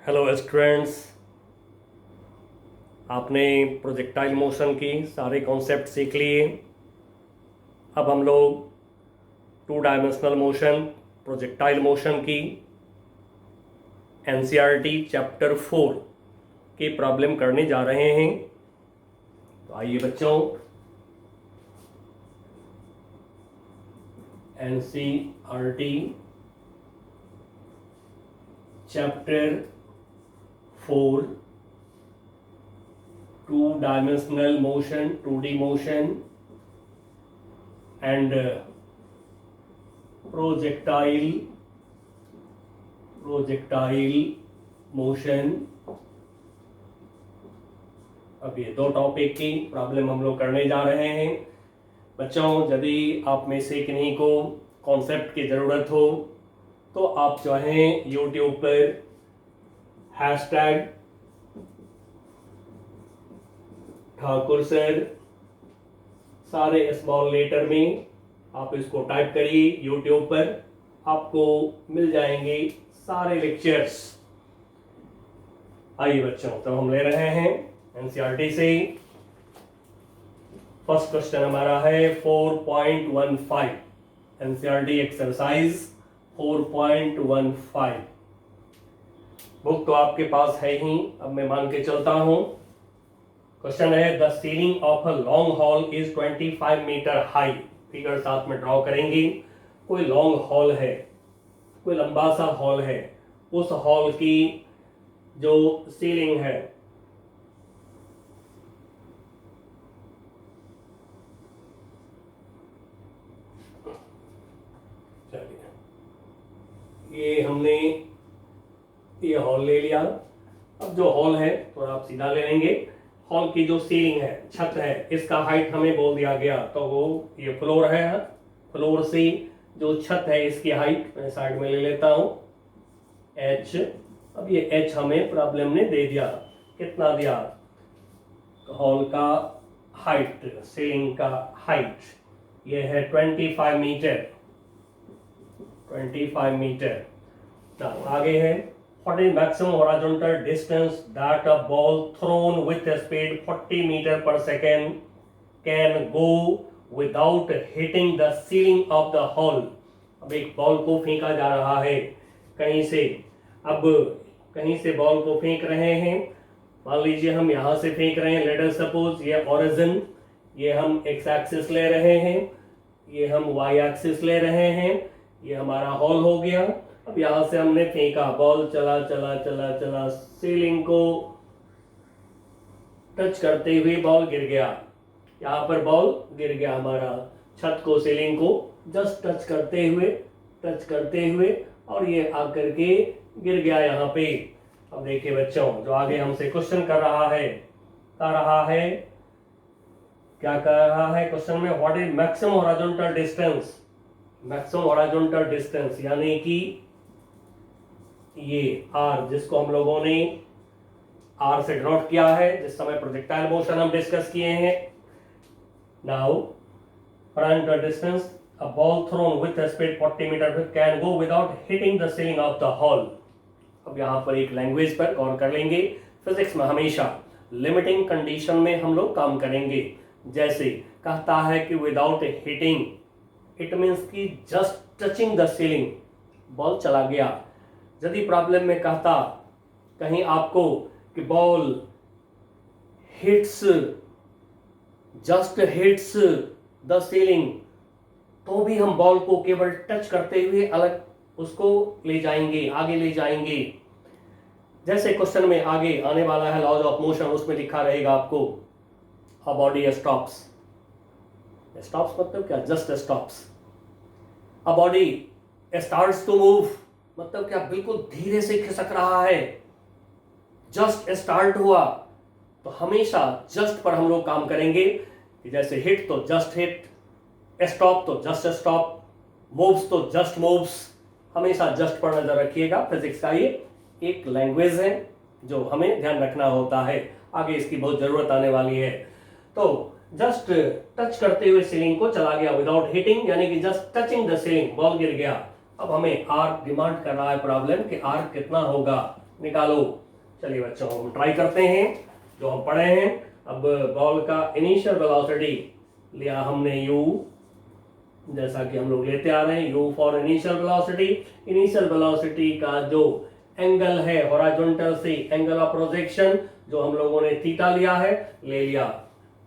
Hello students, आपने projectile motion की सारे कॉन्सेप्ट सीख लिए। अब हम लोग two dimensional motion, projectile motion की एनसीईआरटी चैप्टर 4 की प्रॉब्लम करने जा रहे हैं। तो आइए बच्चों, NCERT chapter 4 two-dimensional motion, 2D motion and projectile motion। अब ये दो टॉपिक की प्रॉब्लम हम लोग करने जा रहे हैं। बच्चों, यदि आप में से किन्हीं को कॉन्सेप्ट की ज़रूरत हो तो आप चाहें यूट्यूब पर हैशटैग ठाकुर सर सारे स्मॉल लेटर में आप इसको टाइप करिए यूट्यूब पर, आपको मिल जाएंगे सारे लेक्चर्स। आइए बच्चों, तो हम ले रहे हैं एनसीईआरटी से। फर्स्ट क्वेश्चन हमारा है 4.15 एनसीईआरटी एक्सरसाइज 4.15। बुक तो आपके पास है ही, अब मैं मान के चलता हूं। क्वेश्चन है the ceiling of a long hall is 25 metre high. Figure साथ में ड्रॉ करेंगे। कोई लॉन्ग हॉल है, कोई लंबा सा हॉल है। उस हॉल की जो सीलिंग है ये हमने ये हॉल ले लिया। अब जो हॉल है थोड़ा आप सीधा ले लेंगे। हॉल की जो सीलिंग है, छत है, इसका हाइट हमें बोल दिया गया, तो वो ये फ्लोर है। फ्लोर से जो छत है इसकी हाइट मैं साइड में ले लेता हूं h। अब ये h हमें प्रॉब्लम ने दे दिया, कितना दिया? हॉल का हाइट, सीलिंग का हाइट ये है 25 मीटर। 25 मीटर। आगे है what is maximum horizontal distance that a ball thrown with a speed 40 meter per second can go without hitting the ceiling of the hall। अब एक बॉल को फेंका जा रहा है कहीं से। अब कहीं से बॉल को फेंक रहे हैं, मान लीजिए हम यहां से फेंक रहे हैं। लेट अस सपोज ये ओरिजिन, ये हम एक्स एक्सिस ले रहे हैं, ये हम वाई एक्सिस ले रहे हैं, ये हमारा हॉल हो गया। अब यहां से हमने फेंका, बॉल चला चला चला चला, सीलिंग को टच करते हुए बॉल गिर गया। यहाँ पर बॉल गिर गया हमारा, छत को सीलिंग को जस्ट टच करते हुए और ये आकर के गिर गया यहाँ पे। अब देखिए बच्चों, जो आगे हमसे क्वेश्चन कर रहा है क्या कर रहा है क्वेश्चन में? What is maximum horizontal distance. Maximum horizontal distance यानी कि ये R, जिसको हम लोगों ने R से डिनोट किया है जिस समय प्रोजेक्टाइल मोशन हम डिस्कस किए हैं। Now horizontal distance, a ball thrown with a speed 40 meter can go without hitting the ceiling of the hall। अब यहाँ पर एक लैंग्वेज पर गौर कर लेंगे। फिजिक्स में हमेशा लिमिटिंग कंडीशन में हम लोग काम करेंगे। जैसे कहता है कि विदाउट हिटिंग, इट मीन्स कि just touching the ceiling, ball चला गया। यदि प्रॉब्लम में कहता कहीं आपको कि ball just hits the ceiling, तो भी हम बॉल को केवल टच करते हुए अलग उसको ले जाएंगे, आगे ले जाएंगे। जैसे क्वेश्चन में आगे आने वाला है लॉज ऑफ मोशन, उसमें लिखा रहेगा आपको अ बॉडी स्टॉप्स मतलब क्या? Just stops. A body starts to move मतलब क्या? बिल्कुल धीरे से खिसक रहा है। जस्ट स्टार्ट हुआ, तो हमेशा जस्ट पर हम लोग काम करेंगे। जैसे हिट तो जस्ट हिट, स्टॉप तो जस्ट स्टॉप, मूव्स तो जस्ट मूव्स। हमेशा जस्ट पर नजर रखिएगा। फिजिक्स का ये एक लैंग्वेज है जो हमें ध्यान रखना होता है, आगे इसकी बहुत जरूरत आने वाली है। तो जस्ट टच करते हुए सीलिंग को चला गया विदाउट हिटिंग, यानी कि just touching the ceiling, ball गिर गया। अब हमें आर डिमांड कर रहा है प्रॉब्लम कि आर कितना होगा। निकालो। चलिए बच्चों हम ट्राई करते हैं जो हम पढ़े हैं। अब बॉल का इनिशियल वेलोसिटी लिया हमने u, जैसा कि हम लोग लेते आ रहे हैं u for initial velocity. Initial velocity का जो एंगल है हॉरिजॉन्टल से एंगल ऑफ प्रोजेक्शन जो हम लोगों ने थीटा लिया है ले लिया।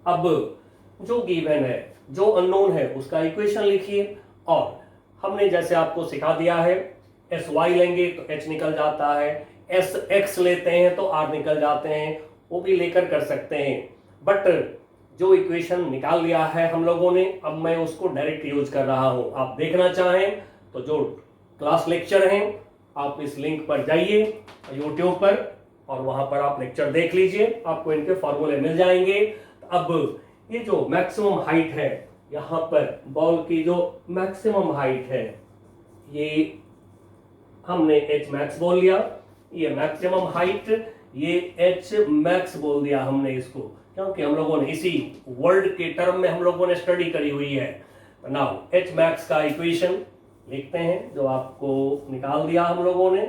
अब जो गिवन है जो अननोन है उसका इक्वेशन लिखिए। और हमने जैसे आपको सिखा दिया है एस वाई लेंगे तो एच निकल जाता है, एस एक्स लेते हैं तो आर निकल जाते हैं, वो भी लेकर कर सकते हैं। बट जो इक्वेशन निकाल लिया है हम लोगों ने अब मैं उसको डायरेक्ट यूज कर रहा हूं। आप देखना चाहें तो जो क्लास लेक्चर हैं आप इस लिंक पर जाइए यूट्यूब पर और वहां पर आप लेक्चर देख लीजिए, आपको इनके फॉर्मूले मिल जाएंगे। अब ये जो मैक्सिमम हाइट है यहाँ पर बॉल की जो मैक्सिमम हाइट है ये हमने एच मैक्स बोल लिया, ये मैक्सिमम हाइट ये एच मैक्स बोल दिया हमने इसको, क्योंकि हम लोगों ने इसी वर्ड के टर्म में हम लोगों ने स्टडी करी हुई है। नाउ एच मैक्स का इक्वेशन लिखते हैं जो आपको निकाल दिया हम लोगों ने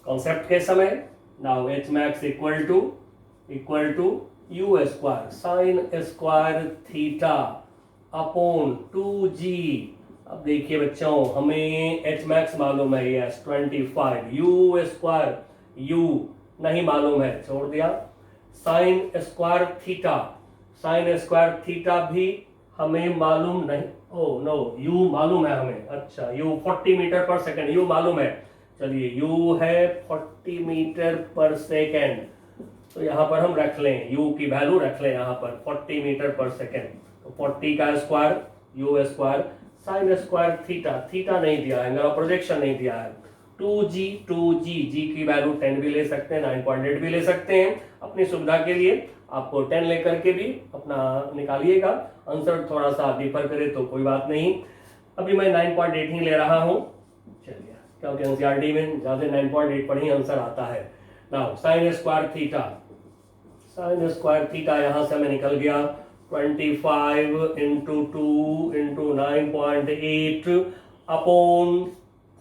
कॉन्सेप्ट के समय। Now H max equal to u square sine square theta upon 2g। अब देखिए बच्चों हमें एच मैक्स मालूम है यस 25, यू स्क्वायर यू नहीं मालूम है छोड़ दिया, साइन स्क्वायर थीटा भी हमें मालूम नहीं, ओ नो यू मालूम है हमें। अच्छा you 40 metre per second you मालूम है। चलिए यू है 40 मीटर पर सेकेंड, तो यहाँ पर हम रख लें u की वैल्यू रख लें यहाँ पर 40 मीटर पर सेकेंड। तो 40 का square you square sine square theta नहीं दिया है, एंगल ऑफ प्रोजेक्शन नहीं दिया है। 2g की वैल्यू 10 भी ले सकते हैं 9.8 भी ले सकते हैं अपनी सुविधा के लिए। आपको 10 लेकर के भी अपना निकालिएगा, आंसर थोड़ा सा डिफर करे तो कोई बात नहीं। अभी मैं 9.8 ही ले रहा हूँ चलिए, क्योंकि एनसीईआरटी में ज्यादा 9.8 पर ही आंसर आता है। नाउ साइन स्क्वायर थीटा यहां से हमें निकल गया 25 इंटू 2 इंटू 9.8 अपॉन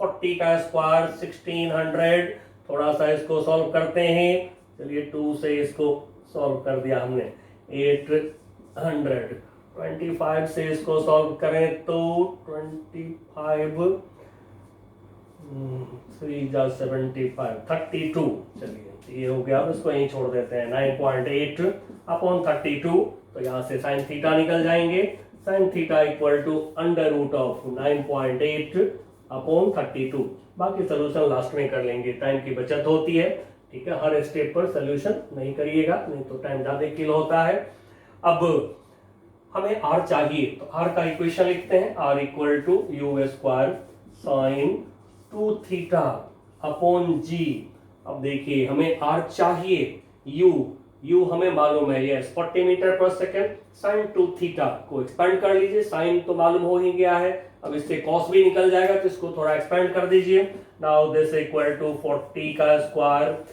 40 का स्क्वायर 1600। थोड़ा सा इसको सॉल्व करते हैं, चलिए 2 से इसको सॉल्व कर दिया हमने 800। 25 से इसको सॉल्व करें तो 25 3 जा 75 32। चलिए ये हो गया, अब इसको यहीं छोड़ देते हैं 9.8 अपॉन 32। तो यहाँ से साइन थीटा निकल जाएंगे, sine theta equal to under root of 9.8 upon 32। बाकी सोल्यूशन लास्ट में कर लेंगे, टाइम की बचत होती है। ठीक है, हर स्टेप पर सोल्यूशन नहीं करिएगा, नहीं तो टाइम ज्यादा किल होता है। अब हमें r चाहिए तो r का इक्वेशन लिखते हैं, r equal to u square sine 2 theta upon g। अब देखिए हमें r चाहिए, u हमें मालूम है yes 40 metre per second, sign 2 theta को एक्सपेंड कर लीजिए, साइन तो मालूम हो ही गया है, अब इससे कॉस भी निकल जाएगा तो इसको थोड़ा एक्सपेंड कर दीजिए। नाउ दिस इक्वल टू 40 का square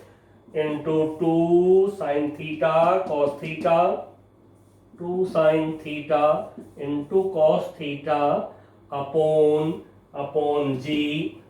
into 2 sine theta cos theta 2 sine theta into cos theta upon g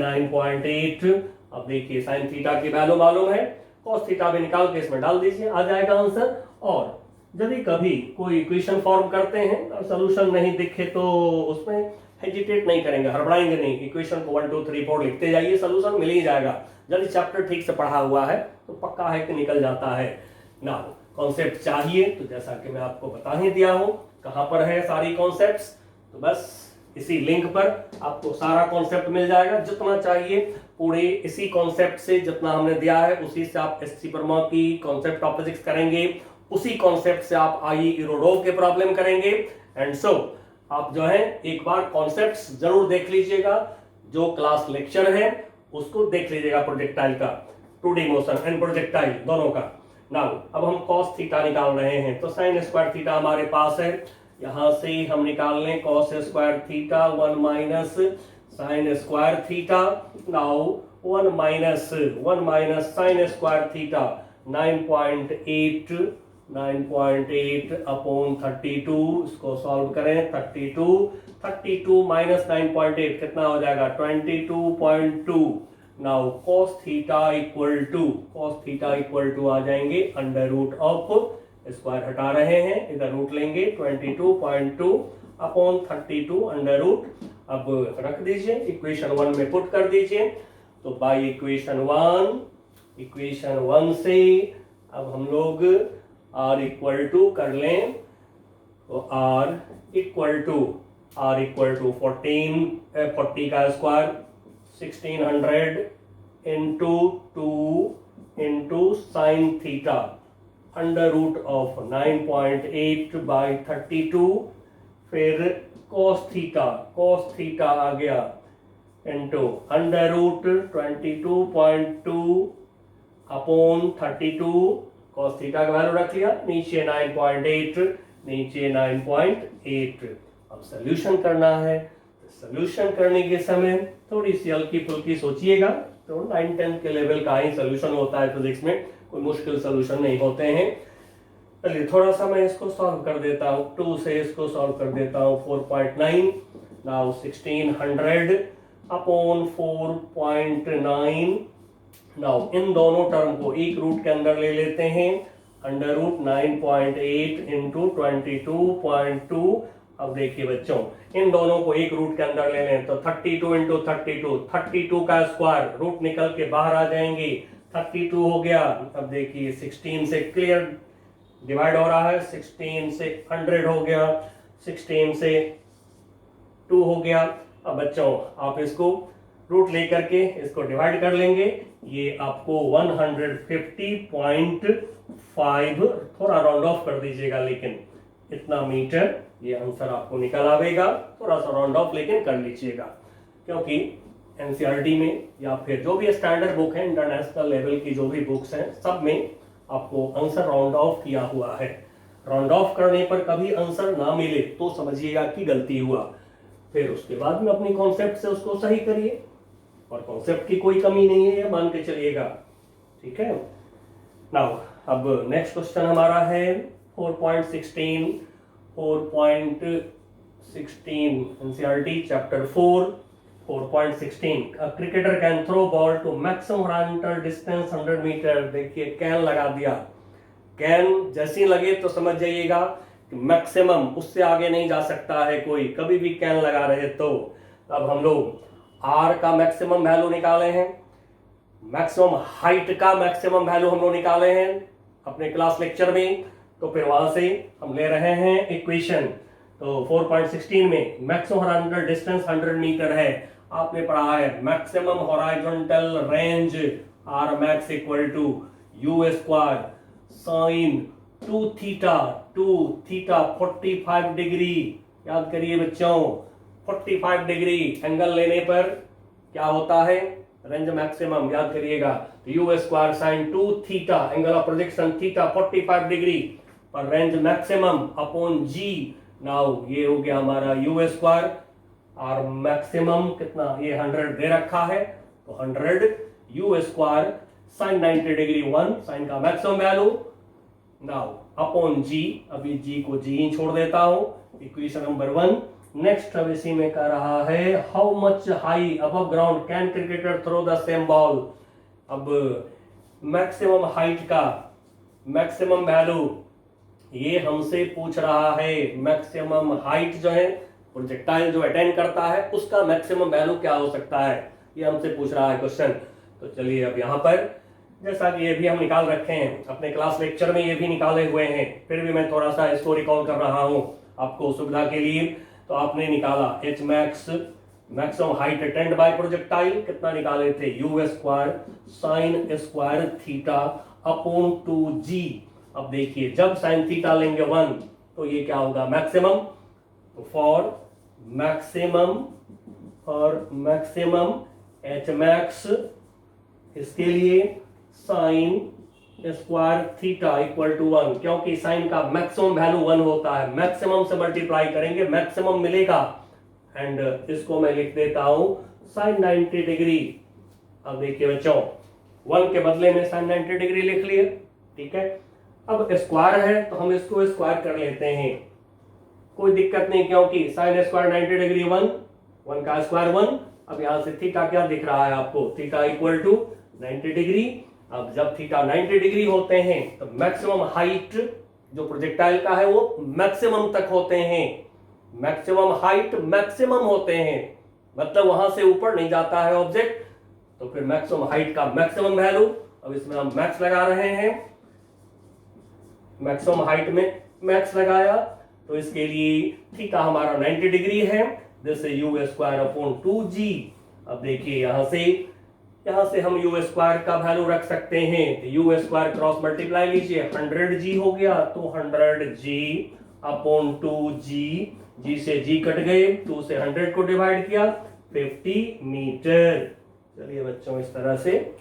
9.8। अब देखिए साइन थीटा की वैल्यू मालूम है, कॉस थीटा भी निकाल के इसमें डाल दीजिए, आ जाएगा आंसर। और यदि कभी कोई इक्वेशन फॉर्म करते हैं और सोल्यूशन नहीं दिखे तो उसमें हेजिटेट नहीं करेंगे, हड़बड़ाएंगे नहीं, इक्वेशन को 1 2 3 4 लिखते जाइए, सोल्यूशन मिल ही जाएगा। यदि चैप्टर ठीक से पढ़ा हुआ है तो पक्का है कि निकल जाता है ना। कॉन्सेप्ट चाहिए तो जैसा कि मैं आपको बता ही दिया हूं कहां पर है सारी कॉन्सेप्ट्स, तो बस इसी लिंक पर आपको सारा कॉन्सेप्ट मिल जाएगा, जितना चाहिए पूरे इसी कॉन्सेप्ट से जितना हमने दिया है उसी से आप एससी वर्मा की कॉन्सेप्ट ऑफ फिजिक्स करेंगे, उसी कॉन्सेप्ट से आप आई इरोडोव के प्रॉब्लम करेंगे। एंड सो आप जो है एक बार कॉन्सेप्ट्स जरूर देख लीजिएगा, जो क्लास लेक्चर है उसको देख लीजिएगा, प्रोजेक्टाइल का 2D मोशन एंड प्रोजेक्टाइल दोनों का। नाउ अब हम कॉस थीटा निकाल रहे हैं तो साइन स्क्वायर थीटा हमारे पास है, यहां से हम निकाल लें cos square theta 1 minus sine square theta. Now 1 minus sine square theta 9.8 upon 32, इसको सॉल्व करें 32 माइनस 9.8 कितना हो जाएगा 22.2। Now cos theta equal to आ जाएंगे अंडर रूट ऑफ, स्क्वायर हटा रहे हैं, इधर रूट लेंगे 22.2 अपॉन 32 अंडर रूट। अब रख दीजिए, इक्वेशन 1 में पुट कर दीजिए। तो बाई इक्वेशन 1 से अब हम लोग r इक्वल टू कर लें, तो r इक्वल टू 40 का square 1600 into 2 into sine theta under root of 9.8 by 32, फिर cos थीटा आ गया into under root 22.2 upon 32, cos theta का वैल्यू रख लिया, नीचे 9.8। अब सोल्यूशन करना है। सोल्यूशन करने के समय थोड़ी सी हल्की फुल्की सोचिएगा, तो 9-10 के लेवल का ही सोल्यूशन होता है फिजिक्स में, कोई मुश्किल सोल्यूशन नहीं होते हैं। चलिए थोड़ा सा मैं इसको सॉल्व कर देता हूँ, 2 से इसको सॉल्व कर देता हूँ। 4.9 नाउ 1600 अपॉन 4.9। नाउ इन दोनों टर्म को एक रूट के अंदर ले लेते हैं, अंडर रूट 9.8 इंटू 22.2। अब देखिए बच्चों, इन दोनों को एक रूट के अंदर ले लें तो 32 इंटू 32 का स्क्वायर, रूट निकल के बाहर आ जाएंगे, 32 हो गया। अब देखिए 16 से क्लियर डिवाइड हो रहा है, 16 से 100 हो गया, 16 से 2 हो गया। अब बच्चों आप इसको रूट लेकर के इसको डिवाइड कर लेंगे, ये आपको 150.5, थोड़ा राउंड ऑफ कर दीजिएगा लेकिन इतना मीटर ये आंसर आपको निकल आवेगा। थोड़ा सा राउंड ऑफ लेकिन कर लीजिएगा, क्योंकि एनसीईआरटी में या फिर जो भी स्टैंडर्ड बुक है, इंटरनेशनल लेवल की जो भी बुक्स हैं, सब में आपको आंसर राउंड ऑफ किया हुआ है। राउंड ऑफ करने पर कभी आंसर ना मिले तो समझिएगा कि गलती हुआ, फिर उसके बाद में अपनी कॉन्सेप्ट से उसको सही करिए, और कॉन्सेप्ट की कोई कमी नहीं है, ये मान के चलिएगा। ठीक है। नाउ अब नेक्स्ट क्वेश्चन हमारा है 4.16 NCERT chapter 4.16 A cricketer can throw ball to maximum horizontal distance 100 मीटर। देखिए कैन लगा दिया, कैन जैसी लगे तो समझ जाइएगा कि मैक्सिमम, उससे आगे नहीं जा सकता है कोई, कभी भी कैन लगा रहे तो। अब हम लोग आर का मैक्सिमम वैल्यू निकाले हैं, मैक्सिमम हाइट का मैक्सिमम वैल्यू हम लोग निकाले हैं अपने क्लास लेक्चर में, तो फिर वहां से हम ले रहे हैं इक्वेशन। तो 4.16 में मैक्सिमम हॉरिजॉन्टल डिस्टेंस 100 मीटर है, आपने पढ़ा है maximum horizontal range R max equal to u square sine 2 theta 45 degree. याद करिए बच्चों, 45 डिग्री एंगल लेने पर क्या होता है, रेंज मैक्सिमम, याद करिएगा। You square sine 2 theta, angle of projection theta 45 degree पर रेंज मैक्सिमम अपॉन जी। नाउ ये हो गया हमारा यू स्क्वायर, और मैक्सिमम कितना, ये 100 दे रखा है, तो 100 u square sine 90 degree 1, sine का maximum value, now upon G. अभी जी को जी ही छोड़ देता हूं, इक्वेशन नंबर 1। नेक्स्ट अब इसी में कह रहा है how much high above ground can cricketer throw the same ball. अब मैक्सिमम हाइट का मैक्सिमम वैल्यू ये हमसे पूछ रहा है, मैक्सिमम हाइट जो है प्रोजेक्टाइल जो अटेंड करता है उसका मैक्सिमम वैल्यू क्या हो सकता है, ये हमसे पूछ रहा है क्वेश्चन। तो चलिए अब यहाँ पर जैसा कि ये भी हम निकाल रखे हैं अपने क्लास लेक्चर में, ये भी निकाले हुए हैं, फिर भी मैं थोड़ा सा इसको रिकॉल कर रहा हूँ आपको सुविधा के लिए। तो आपने निकाला H max, maximum height attained by projectile, कितना निकाले थे, u square sine square theta upon 2g। अब देखिए जब साइन थीटा लेंगे 1 तो ये क्या होगा, मैक्सिमम। तो फॉर मैक्सिमम एच मैक्स, इसके लिए sine square theta equal to 1, क्योंकि साइन का मैक्सिमम वैल्यू 1 होता है, मैक्सिमम से मल्टीप्लाई करेंगे मैक्सिमम मिलेगा। एंड इसको मैं लिख देता हूं साइन 90 डिग्री। अब देखिए बच्चों 1 के बदले में साइन 90 डिग्री लिख लिए, ठीक है। अब स्क्वायर है तो हम इसको स्क्वायर कर लेते हैं, कोई दिक्कत नहीं, क्योंकि साइन स्क्वायर 90 डिग्री 1 का स्क्वायर 1, अब यहाँ से थीटा क्या दिख रहा है आपको, थीटा इक्वल टू 90 डिग्री। अब जब थीटा 90 डिग्री होते हैं तो मैक्सिमम हाइट जो प्रोजेक्टाइल का है वो मैक्सिमम तक होते हैं, मैक्सिमम हाइट मैक्सिमम होते हैं, मतलब वहां से ऊपर नहीं जाता है ऑब्जेक्ट, तो फिर मैक्सिमम हाइट का मैक्सिमम वैल्यू, अब इसमें हम मैक्स लगा रहे हैं, मैक्सिमम हाइट में मैक्स लगाया, तो इसके लिए थीटा हमारा 90 डिग्री है, this is u square upon 2g। अब देखिए यहां से हम यू स्क्वायर का वैल्यू रख सकते हैं, तो यू स्क्वायर क्रॉस मल्टीप्लाई लीजिए, 100g हो गया, तो 100g अपॉन 2g, g से g कट गए, 2 से 100 को डिवाइड किया, 50 मीटर। चलिए बच्चों, इस तरह से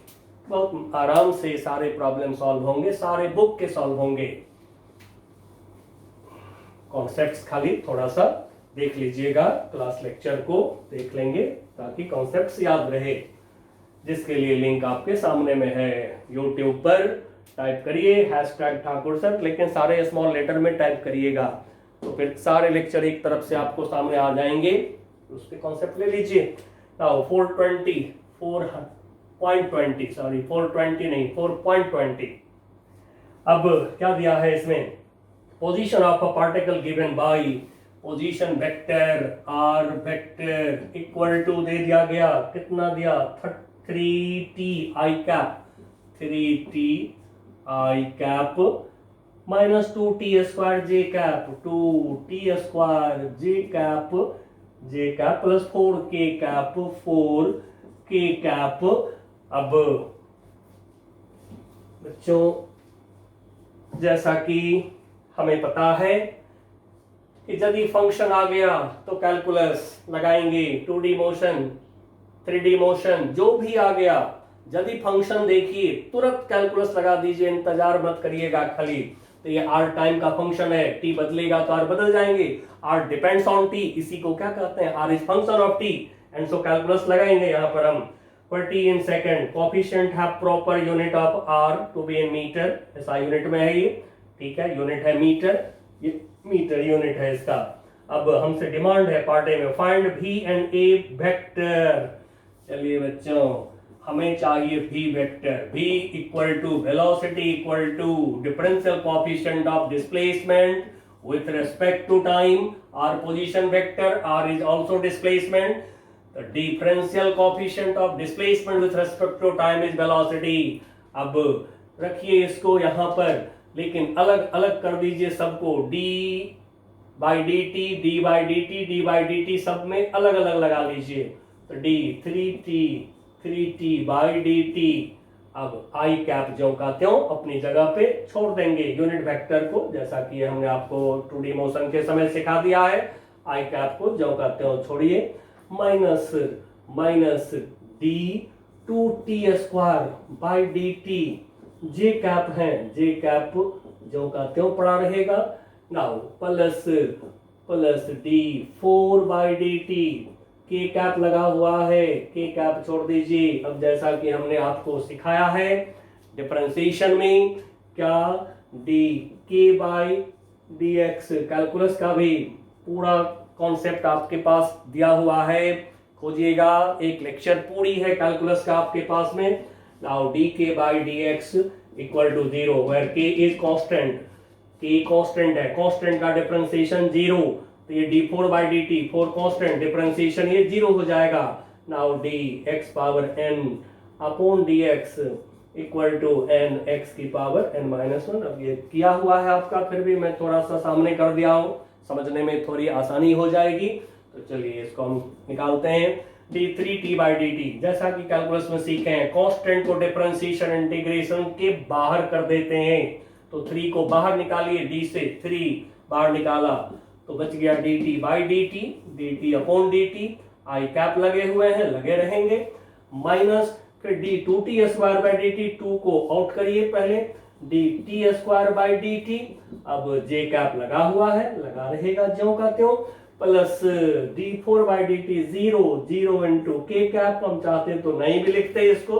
बहुत आराम से सारे प्रॉब्लम सॉल्व होंगे, सारे बुक के सॉल्व होंगे। कॉन्सेप्ट्स खाली थोड़ा सा देख लीजिएगा, क्लास लेक्चर को देख लेंगे ताकि कॉन्सेप्ट्स याद रहे, जिसके लिए लिंक आपके सामने में है। यूट्यूब पर टाइप करिए #ठाकुर सर, लेकिन सारे स्मॉल लेटर में टाइप करिएगा, तो फिर सारे लेक्चर एक तरफ से आपको सामने आ जाएंगे, उसके कॉन्सेप्ट ले लीजिए। नाउ 420 अब क्या दिया है इसमें, position of a particle given by position vector r vector equal to दे दिया गया, कितना दिया, 3t i cap, 3t i cap minus 2t square j cap, 2t square j cap plus 4k cap, 4k cap. अब बच्चों जैसा कि हमें पता है कि यदि फंक्शन आ गया तो कैलकुलस लगाएंगे, 2D मोशन 3D मोशन जो भी आ गया, यदि फंक्शन देखिए तुरंत कैलकुलस लगा दीजिए, इंतजार मत करिएगा खाली। तो ये r टाइम का फंक्शन है, t बदलेगा तो r बदल जाएंगे, r डिपेंड्स ऑन t, इसी को क्या कहते हैं, r is function of t, and so calculus लगाएंगे यहाँ पर हम पर t इन सेकंड, कोफिशिएंट है proper unit of r to be in metre, ऐसा यूनिट में है ये, ठीक है, यूनिट है मीटर, ये मीटर यूनिट है इसका। अब हमसे डिमांड है पार्टे में, find v and a vector. चलिए बच्चों, हमें चाहिए v vector, v equal to velocity equal to differential coefficient of displacement with respect to time, r position vector, r is also displacement, the differential coefficient of displacement with respect to time is velocity। अब रखिए इसको यहाँ पर, लेकिन अलग अलग कर दीजिए सबको, d by dt, d by dt, d by dt सब में अलग अलग लगा लीजिए, तो d 3t by dt। अब आई कैप जो का त्यों अपनी जगह पे छोड़ देंगे यूनिट वेक्टर को, जैसा कि हमने आपको 2D मोशन के समय सिखा दिया है, आई कैप को जो का त्यों छोड़िए, minus D 2t square by D T, J cap है, जे कैप जो का त्यों पड़ा रहेगा, now plus D 4 by D T, के कैप लगा हुआ है, के कैप छोड़ दीजिए। अब जैसा कि हमने आपको सिखाया है डिफरेंशिएशन में, क्या D K by D x, calculus का भी पूरा कॉन्सेप्ट आपके पास दिया हुआ है, खोजिएगा, एक लेक्चर पूरी है कैलकुलस का आपके पास में। Now D K by D X equal to 0 where K is constant, K constant है, कांस्टेंट का डिफरेंशिएशन 0, तो ये d4 by D T, 4 constant, differentiation ये 0 हो जाएगा। Now D X power n upon D X equal to n x की power n minus 1। अब ये किया हुआ है आपका, फिर भी मैं थोड़ा सा सामने कर दिया हूँ, समझने में थोड़ी आसानी हो जाएगी। तो चलिए इसको हम निकालते हैं, d3t बाई डी टी, जैसा कि कैलकुलस में सीखे हैं, कॉन्स्टेंट को डिफरेंशिएशन इंटीग्रेशन के बाहर कर देते हैं, तो 3 को बाहर निकालिए, d से 3 बाहर निकाला तो बच गया dt by dt upon dt, I cap लगे हुए हैं, लगे रहेंगे, माइनस फिर d 2t square by dt, 2 को आउट करिए पहले, dt स्क्वायर बाई dt, अब j कैप लगा हुआ है, लगा रहेगा ज्यों का त्यों, plus d4 by dt 0 into k cap, हम चाहते तो नहीं भी लिखते इसको।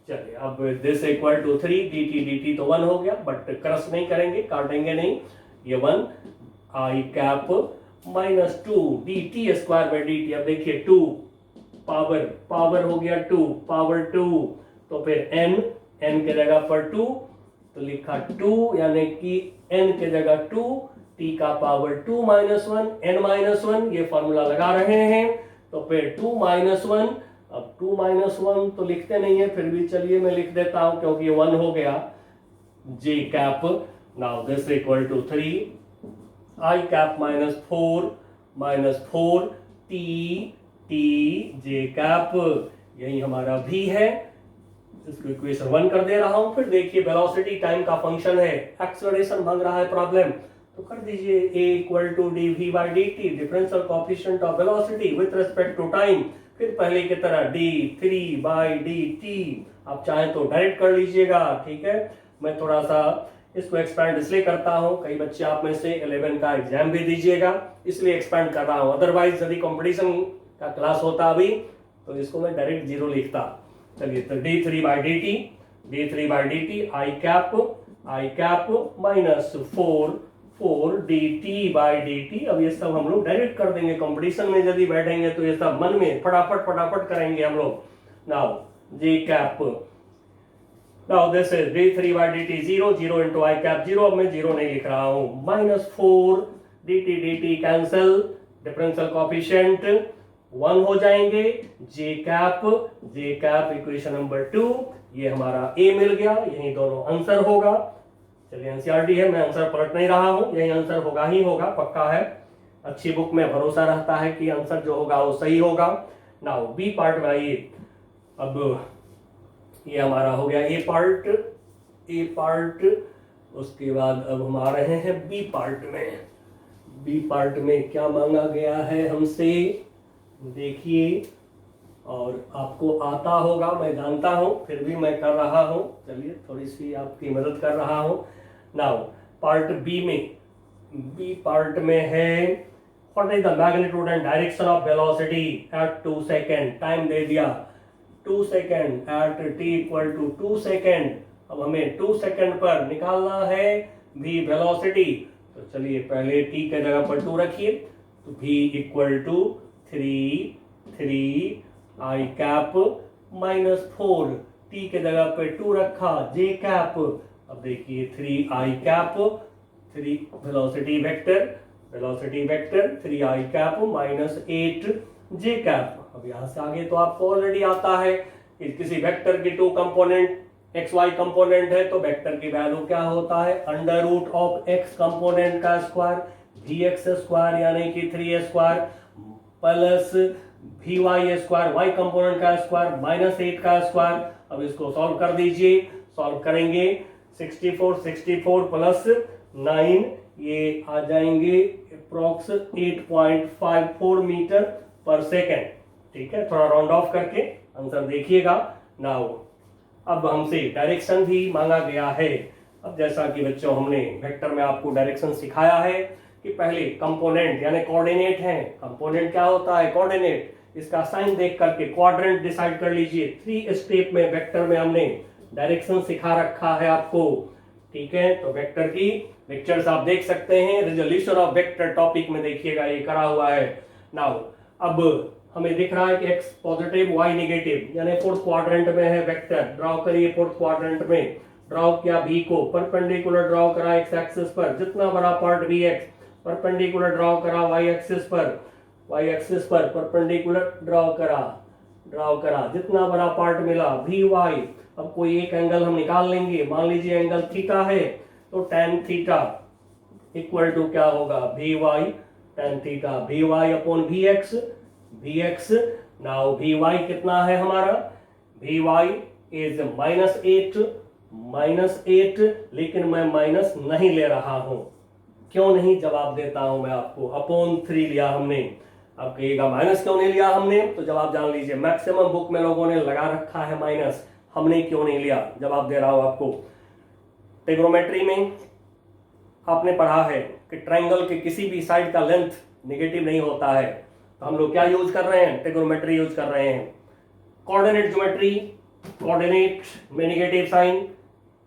चलिए अब दिस इक्वल टू 3, dt तो 1 हो गया, बट क्रस नहीं करेंगे, काटेंगे नहीं, ये 1 i cap minus 2 d t square by D t. अब देखिए 2 पावर, पावर हो गया 2, पावर 2, तो फिर n, n के जगह पर 2 तो लिखा 2, यानी कि n के जगह 2, t का पावर 2 माइनस 1, n माइनस 1, ये फॉर्मूला लगा रहे हैं तो फिर 2 माइनस 1, अब 2 माइनस 1 तो लिखते नहीं है, फिर भी चलिए मैं लिख देता हूं क्योंकि ये 1 हो गया, j cap, now this equal to 3 i cap minus 4 t j cap, यही हमारा v है, इसको इक्वेशन 1 कर दे रहा हूं। फिर देखिए वेलोसिटी टाइम का फंक्शन है, एक्सेलरेशन मांग रहा है प्रॉब्लम, तो कर दीजिए a equal to dv by dt, differential coefficient of velocity with respect to time, फिर पहले की तरह d3 बाई dt, आप चाहें तो डायरेक्ट कर लीजिएगा, ठीक है। मैं थोड़ा सा इसको एक्सपैंड इसलिए करता हूं, कई बच्चे आप में से 11 का एग्जाम भी दीजिएगा, इसलिए एक्सपैंड कर रहा हूं, अदरवाइज यदि कंपटीशन का क्लास होता अभी तो इसको मैं डायरेक्ट 0 लिखता। चलिए तो d3 by dt I cap minus 4 dt by dt, अब ये सब हम लोग डायरेक्ट कर देंगे, कंपटीशन में यदि बैठेंगे तो ये सब मन में फटाफट करेंगे हम लोग। Now j cap, now this is d3 by dt 0 into I cap 0, अब मैं 0 नहीं लिख रहा हूं, minus 4 dt cancel, differential coefficient 1 हो जाएंगे, j कैप इक्वेशन नंबर 2, ये हमारा a मिल गया, यही दोनों आंसर होगा। चलिए एनसीईआरटी है, मैं आंसर पलट नहीं रहा हूं, यही आंसर होगा ही होगा, पक्का है, अच्छी बुक में भरोसा रहता है कि आंसर जो होगा वो सही होगा। नाउ बी पार्ट में आइए, अब ये हमारा हो गया ए पार्ट, उसके बाद अब हम आ रहे हैं बी पार्ट में क्या मांगा गया है हमसे, देखिए, और आपको आता होगा मैं जानता हूं, फिर भी मैं कर रहा हूं, चलिए थोड़ी सी आपकी मदद कर रहा हूं। नाउ पार्ट बी पार्ट में है, what is the magnitude and direction of velocity at 2 second, time दे दिया 2 second at t equal to 2 second, अब हमें 2 सेकेंड पर निकालना है v वेलोसिटी, तो चलिए पहले t के जगह पर 2 रखिए, तो v equal to 3 I cap minus 4, t के जगह पे 2 रखा, j कैप, अब देखिए 3 I cap, 3 velocity vector 3 I cap minus 8 j cap. अब यहां से आगे तो आपको ऑलरेडी आता है कि किसी वेक्टर की 2 कंपोनेंट एक्स वाई कंपोनेंट है तो वेक्टर की वैल्यू क्या होता है, under root of X component का स्क्वायर vx स्क्वायर यानी कि 3a square plus vy square, Y component का स्क्वायर माइनस 8 का स्क्वायर। अब इसको सॉल्व कर दीजिए, सॉल्व करेंगे 64 प्लस 9, ये आ जाएंगे अप्रोक्स 8.54 मीटर पर सेकेंड, ठीक है, थोड़ा राउंड ऑफ करके आंसर देखिएगा। नाउ अब हमसे डायरेक्शन भी मांगा गया है। अब जैसा कि बच्चों हमने वेक्टर में आपको डायरेक्शन सिखाया है कि पहले कंपोनेंट यानी कोऑर्डिनेट है, कंपोनेंट क्या होता है, कोऑर्डिनेट, इसका साइन देख करके क्वाड्रेंट डिसाइड कर लीजिए। 3 स्टेप में वेक्टर में हमने डायरेक्शन सिखा रखा है आपको, ठीक है। तो वेक्टर की लेक्चर्स आप देख सकते हैं, रिजोल्यूशन ऑफ वेक्टर टॉपिक में देखिएगा ये करा हुआ है। नाउ अब हमें दिख रहा है कि x पॉजिटिव y नेगेटिव यानी फोर्थ क्वाड्रेंट में है वेक्टर, ड्रॉ करिए फोर्थ क्वाड्रेंट में, ड्रॉ किया v को परपेंडिकुलर ड्रॉ करा x एक्सिस पर, जितना बड़ा पार्ट vx परपेंडिकुलर ड्रॉ करा y एक्सिस पर परपेंडिकुलर ड्रॉ करा, जितना बड़ा पार्ट मिला vy। अब कोई एक एंगल हम निकाल लेंगे, मान लीजिए एंगल थीटा है तो tan थीटा इक्वल टू क्या होगा, vy tan theta, vy upon vx। Now vy कितना है हमारा, vy इज माइनस 8, लेकिन मैं माइनस नहीं ले रहा हूं, क्यों नहीं, जवाब देता हूं मैं आपको, अपॉन 3 लिया हमने। अब कहिएगा माइनस क्यों नहीं लिया हमने, तो जवाब जान लीजिए, मैक्सिमम बुक में लोगों ने लगा रखा है माइनस, हमने क्यों नहीं लिया, जवाब दे रहा हूं आपको। ट्रिग्नोमेट्री में आपने पढ़ा है कि ट्रायंगल के किसी भी साइड का लेंथ नेगेटिव नहीं होता है, तो हम लोग क्या यूज कर रहे हैं, ट्रिग्नोमेट्री यूज कर रहे हैं। कोऑर्डिनेट ज्योमेट्री, कोऑर्डिनेट में नेगेटिव साइन,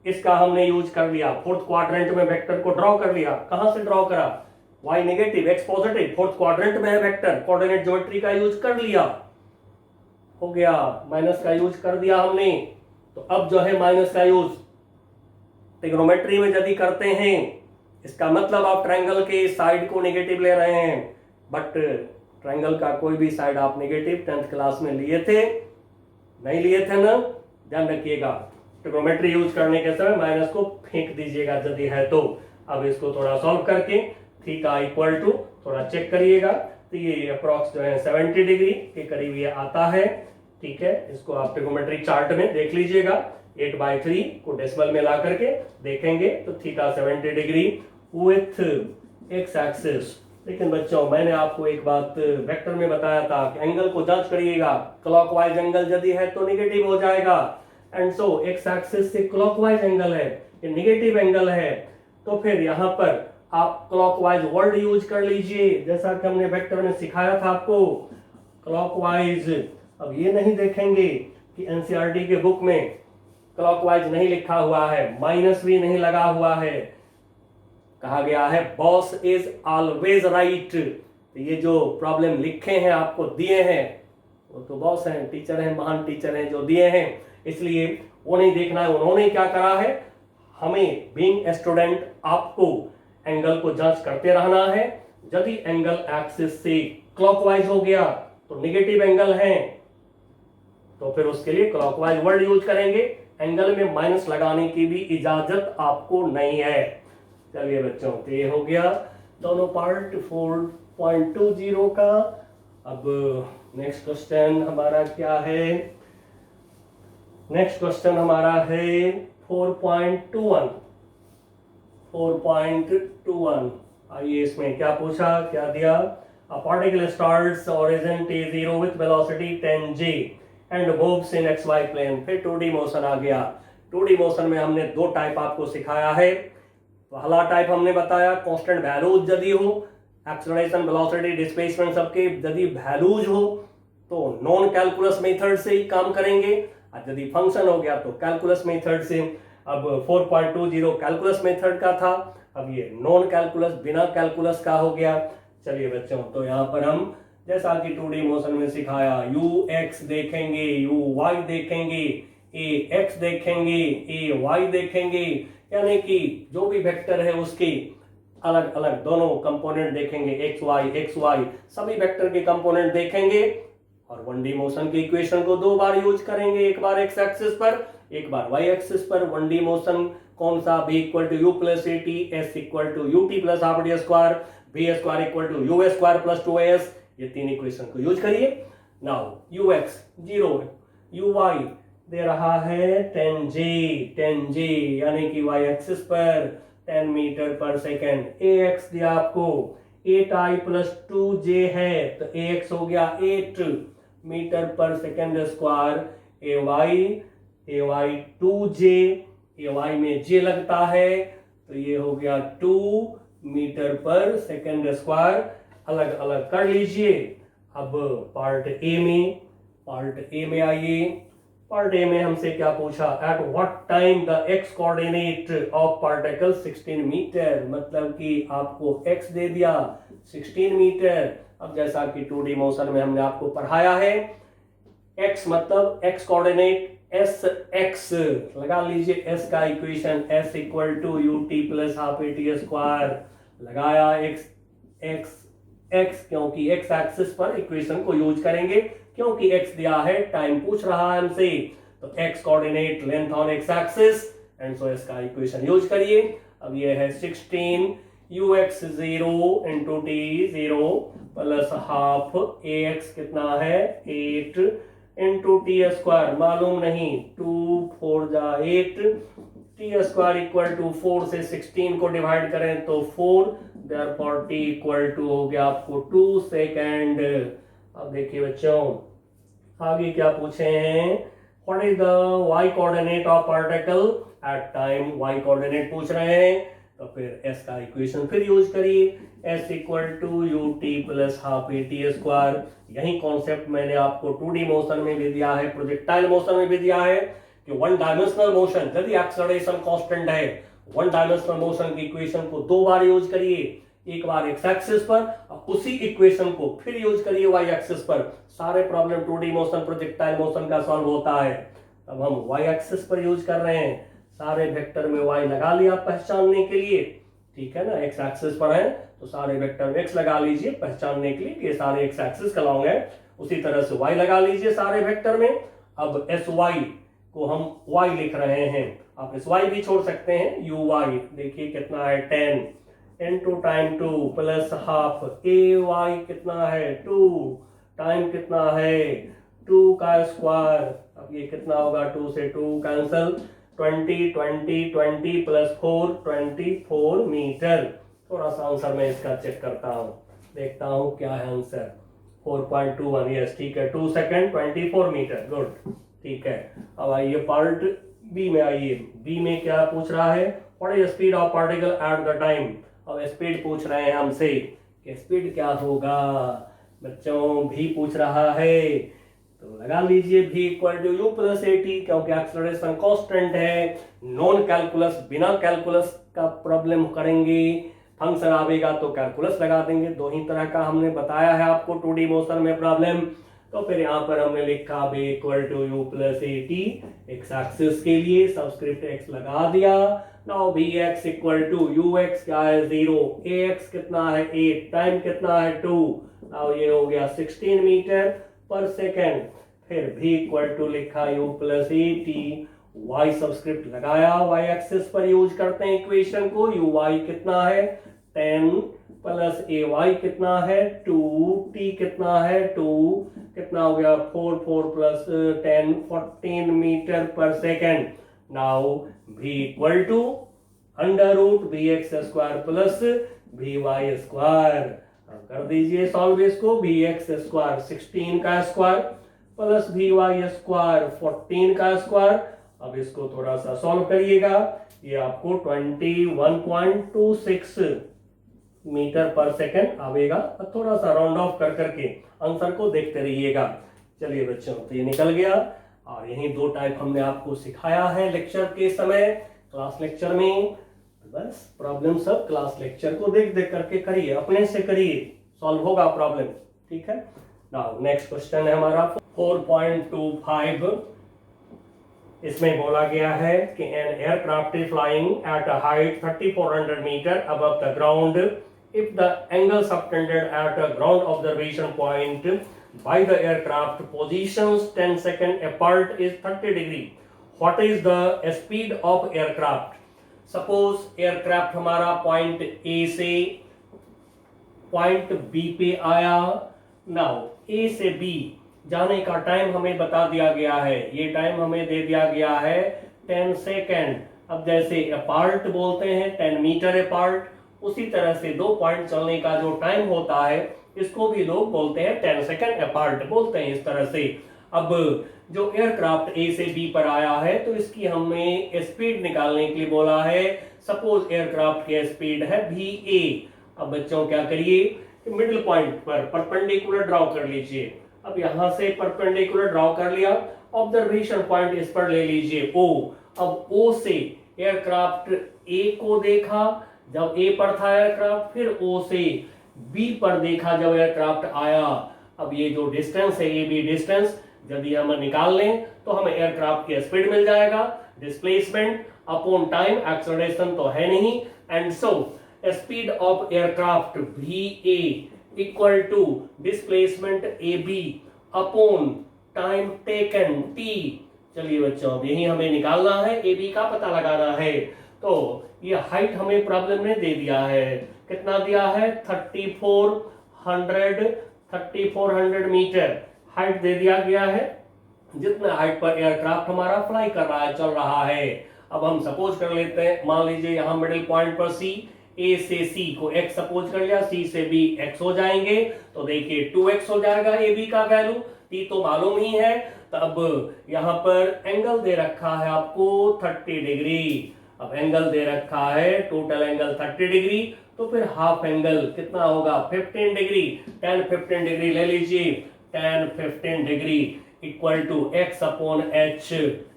इसका हमने यूज कर लिया, फोर्थ क्वाड्रेंट में वेक्टर को ड्रॉ कर लिया, कहां से ड्रॉ करा, y negative x positive, fourth quadrant में है वेक्टर, कोऑर्डिनेट ज्योमेट्री का यूज कर लिया। हो गया, माइनस का यूज कर दिया हमने। तो अब जो है माइनस का यूज ट्रिग्नोमेट्री में यदि करते हैं, इसका मतलब आप ट्रायंगल के साइड को नेगेटिव ले रहे हैं, बट ट्रायंगल का कोई भी साइड आप नेगेटिव 10th क्लास में लिए थे, नहीं लिए थे ना, ध्यान रखिएगा। ट्रिग्नोमेट्री यूज करने के समय माइनस को फेंक दीजिएगा यदि है तो। अब इसको थोड़ा सॉल्व करके थीटा इक्वल टू थोड़ा चेक करिएगा, तो ये अप्रॉक्स जो है 70 डिग्री के करीब ये आता है। ठीक है, इसको आप ट्रिग्नोमेट्रिक चार्ट में देख लीजिएगा, 8/3 को डेसिमल में ला करके देखेंगे तो theta 70 degree with x axis. लेकिन बच्चों मैंने आपको एक बात वेक्टर में बताया था कि एंगल को जांच करिएगा, क्लॉकवाइज एंगल यदि है तो नेगेटिव हो जाएगा, एंड सो एक्स एक्सिस से क्लॉकवाइज एंगल है, ये नेगेटिव एंगल है, तो फिर यहाँ पर आप क्लॉकवाइज वर्ड यूज कर लीजिए, जैसा कि हमने वेक्टर में सिखाया था आपको, क्लॉकवाइज। अब ये नहीं देखेंगे कि एनसीईआरटी के बुक में क्लॉकवाइज नहीं लिखा हुआ है, माइनस भी नहीं लगा हुआ है, कहा गया है बॉस इज ऑलवेज राइट। तो ये जो प्रॉब्लम लिखे हैं आपको दिए हैं, वो तो बॉस हैं, टीचर हैं, महान टीचर हैं जो दिए हैं, इसलिए वो नहीं देखना है। उन्होंने क्या करा है, हमें बीइंग स्टूडेंट आपको एंगल को जांच करते रहना है। यदि एंगल एक्सिस से क्लॉकवाइज हो गया तो नेगेटिव एंगल है, तो फिर उसके लिए क्लॉकवाइज वर्ड यूज करेंगे, एंगल में माइनस लगाने की भी इजाजत आपको नहीं है। चलिए बच्चों, तो ये हो गया दोनों पार्ट 4.20 का। अब नेक्स्ट क्वेश्चन हमारा क्या है, नेक्स्ट क्वेश्चन हमारा है 4.21। 4.21 आइए, इसमें क्या पूछा, क्या दिया, a particle starts origin t0 with velocity 10g and moves in xy plane. फिर 2D मोशन आ गया। 2D मोशन में हमने दो टाइप आपको सिखाया है। पहला टाइप हमने बताया कांस्टेंट वैल्यूज यदि हो, एक्सेलरेशन, वेलोसिटी, डिस्प्लेसमेंट सबके यदि वैल्यूज हो तो नॉन कैलकुलस मेथड से ही काम करेंगे, और यदि फंक्शन हो गया तो कैलकुलस मेथड से। अब 4.20 कैलकुलस मेथड का था, अब ये नॉन कैलकुलस, बिना कैलकुलस का हो गया। चलिए बच्चों, तो यहाँ पर हम जैसा कि 2D मोशन में सिखाया, यू एक्स देखेंगे, यू वाई देखेंगे, ए एक्स देखेंगे, ए वाई देखेंगे, यानी कि जो भी वेक्टर है उसके अलग अलग दोनों कंपोनेंट देखेंगे, एक्स वाई सभी वेक्टर के कंपोनेंट देखेंगे, और 1D मोशन की इक्वेशन को दो बार यूज करेंगे, एक बार एक्स एक्सिस पर, एक बार वाई एक्सिस पर। 1D मोशन कौन सा, b equal to u plus a t, s equal to u t plus half d square, b square equal to u square plus 2as, ये तीन equation को use करिए। Now u x 0, u y दे रहा है 10g यानी कि y axis पर 10 मीटर पर सेकेंड। ax दिया आपको 8i प्लस 2j है, तो ax हो गया 8 metre per second square, ay 2j, ay में j लगता है, तो ये हो गया 2 मीटर पर सेकेंड स्क्वायर। अलग अलग कर लीजिए। अब पार्ट ए में आइए। पार्ट ए में हमसे क्या पूछा, at what time the x coordinate of particle 16 metre, मतलब कि आपको एक्स दे दिया 16 मीटर। अब जैसा कि 2D मोशन में हमने आपको पढ़ाया है, एक्स मतलब एक्स कोऑर्डिनेट एस एक्स लगा लीजिए, एस का equation s equal to u t plus half a t square लगाया, एक्स क्योंकि एक्स एक्सिस पर इक्वेशन को यूज करेंगे, क्योंकि एक्स दिया है, टाइम पूछ रहा है हमसे, तो x coordinate length on x axis, and so इसका इक्वेशन यूज करिए। अब ये है 16 ux 0 into T 0 plus half ax कितना है 8 इंटू टी स्क्वायर मालूम नहीं, 2 4 जा 8, टी स्क्वायर इक्वल टू 4 से 16 को डिवाइड करें तो 4, देयरफॉर टी इक्वल टू हो गया आपको 2 सेकेंड। अब देखिए बच्चों, आगे क्या पूछे हैं, what is the y coordinate of particle at time, y coordinate पूछ रहे हैं, तो फिर s का इक्वेशन फिर यूज करिए, s equal to u t plus half a t square. यही कॉन्सेप्ट मैंने आपको 2D मोशन में भी दिया है, प्रोजेक्टाइल मोशन में भी दिया है कि वन डायमेंशनल मोशन यदि एक्सेलरेशन कांस्टेंट है, वन डायमेंशनल मोशन की इक्वेशन को दो बार यूज करिए, एक बार एक्स एक्सिस पर, अब उसी इक्वेशन को फिर यूज करिए वाई एक्सिस पर। सारे problem 2D motion projectile motion का सॉल्व होता है। अब हम वाई एक्सिस पर यूज कर रहे हैं, सारे वेक्टर में वाई लगा लिया पहचानने के लिए, ठीक है ना। एक्स एक्सिस पर है तो सारे वेक्टर में एक्स लगा लीजिए पहचानने के लिए, ये सारे एक्स एक्सिस का लॉन्ग है। उसी तरह से वाई लगा लीजिए सारे वेक्टर में। अब एस वाई को हम वाई लिख रहे हैं, आप एस वाई भी छोड़ सकते हैं, यू वाई देखिए कितना है 10 इंटू टाइम 2 प्लस हाफ, ए वाई कितना है 2, टाइम कितना है 2 का स्क्वायर। अब ये कितना होगा, 2 से 2 कैंसल, 20 20 20 प्लस 4 24 मीटर। थोड़ा सा आंसर मैं इसका चेक करता हूं, देखता हूं क्या है आंसर। 4.21, यस ठीक है, 2 सेकेंड 24 मीटर, गुड ठीक है। अब आइए पार्ट बी में आइए, बी में क्या पूछ रहा है, what is speed of particle at the time. अब स्पीड पूछ रहे हैं हमसे कि स्पीड क्या होगा बच्चों, भी पूछ रहा है तो लगा लीजिए v equal to u plus a t, क्योंकि एक्सेलरेशन कांस्टेंट है। नॉन कैलकुलस, बिना कैलकुलस का प्रॉब्लम करेंगे, फंक्शन आवेगा तो कैलकुलस लगा देंगे। दो ही तरह का हमने बताया है आपको 2D मोशन में प्रॉब्लम। तो फिर यहाँ पर हमने लिखा v equal to u plus a t, x axis के लिए सब्सक्रिप्ट x लगा दिया। Now v x equal to u x क्या है 0, ए एक्स कितना है 8, टाइम कितना है 2, नाउ ये हो गया 16 मीटर पर सेकेंड। फिर v इक्वल टू लिखा u plus a T, y subscript लगाया, y एक्सिस पर यूज करते हैं इक्वेशन को। u y कितना है 10 प्लस ए वाई कितना है 2, t कितना है 2, कितना हो गया 4 4 plus 10 14 metre per second. Now v equal to under root v x square plus v y square. कर दीजिए सॉल्व इसको, वी एक्स स्क्वायर 16 का square plus v y square 14 का स्क्वायर। अब इसको थोड़ा सा सॉल्व करिएगा, ये आपको 21.26 मीटर पर सेकेंड आवेगा। अब थोड़ा सा राउंड ऑफ कर करके आंसर को देखते रहिएगा। चलिए बच्चों, तो ये निकल गया। और यही दो टाइप हमने आपको सिखाया है लेक्चर के समय, क्लास लेक्चर में। बस प्रॉब्लम सब क्लास लेक्चर को देख देख करके करिए, अपने से करिए, सॉल्व होगा प्रॉब्लम, ठीक है। नाउ नेक्स्ट क्वेश्चन है हमारा 4.25। इसमें बोला गया है कि an aircraft is flying at a height 3400 metre above the ground if the angle subtended at a ground observation point by the aircraft positions 10 seconds apart is 30 degree. What is the speed of aircraft? Suppose aircraft हमारा point A से point B पे आया। Now A से B जाने का time हमें बता दिया गया है, ये टाइम हमें दे दिया गया है 10 सेकेंड। अब जैसे अपार्ट बोलते हैं 10 मीटर अपार्ट, उसी तरह से दो पॉइंट चलने का जो टाइम होता है इसको भी लोग बोलते हैं 10 सेकेंड अपार्ट बोलते हैं इस तरह से। अब जो एयरक्राफ्ट ए से बी पर आया है तो इसकी हमें स्पीड निकालने के लिए बोला है। सपोज एयरक्राफ्ट की स्पीड है वी ए। अब बच्चों क्या करिए, मिडिल पॉइंट पर परपेंडिकुलर ड्रॉ कर लीजिए। अब यहां से परपेंडिकुलर ड्रॉ कर लिया, ऑब्जर्वेशन पॉइंट इस पर ले लीजिए ओ। अब ओ से एयरक्राफ्ट ए को देखा जब ए पर था एयरक्राफ्ट, फिर ओ से बी पर देखा जब एयरक्राफ्ट आया। अब ये जो डिस्टेंस है ए बी डिस्टेंस यदि हम निकाल लें तो हमें एयरक्राफ्ट की स्पीड मिल जाएगा, डिस्प्लेसमेंट अपॉन टाइम, एक्सेलरेशन तो है नहीं। And so speed of aircraft v a equal to displacement a b upon time taken t. चलिए बच्चों, अब यही हमें निकालना है, ए बी का पता लगाना है। तो ये हाइट हमें प्रॉब्लम ने दे दिया है, कितना दिया है 3400 मीटर हाइट दे दिया गया है, जितना हाइट पर एयरक्राफ्ट हमारा फ्लाई कर रहा है, चल रहा है। अब हम सपोज कर लेते हैं, मान लीजिए यहाँ मिडिल पॉइंट पर सी, ए से सी को x सपोज कर लिया, सी से बी x हो जाएंगे, तो देखिए 2x हो जाएगा ए बी का वैल्यू, टी तो मालूम ही है। तो अब यहाँ पर एंगल दे रखा है आपको 30 डिग्री। अब एंगल दे रखा है टोटल एंगल 30 डिग्री, तो फिर हाफ एंगल कितना होगा 15 डिग्री। 10 15 डिग्री ले लीजिए, 10 15 degree equal to x upon h।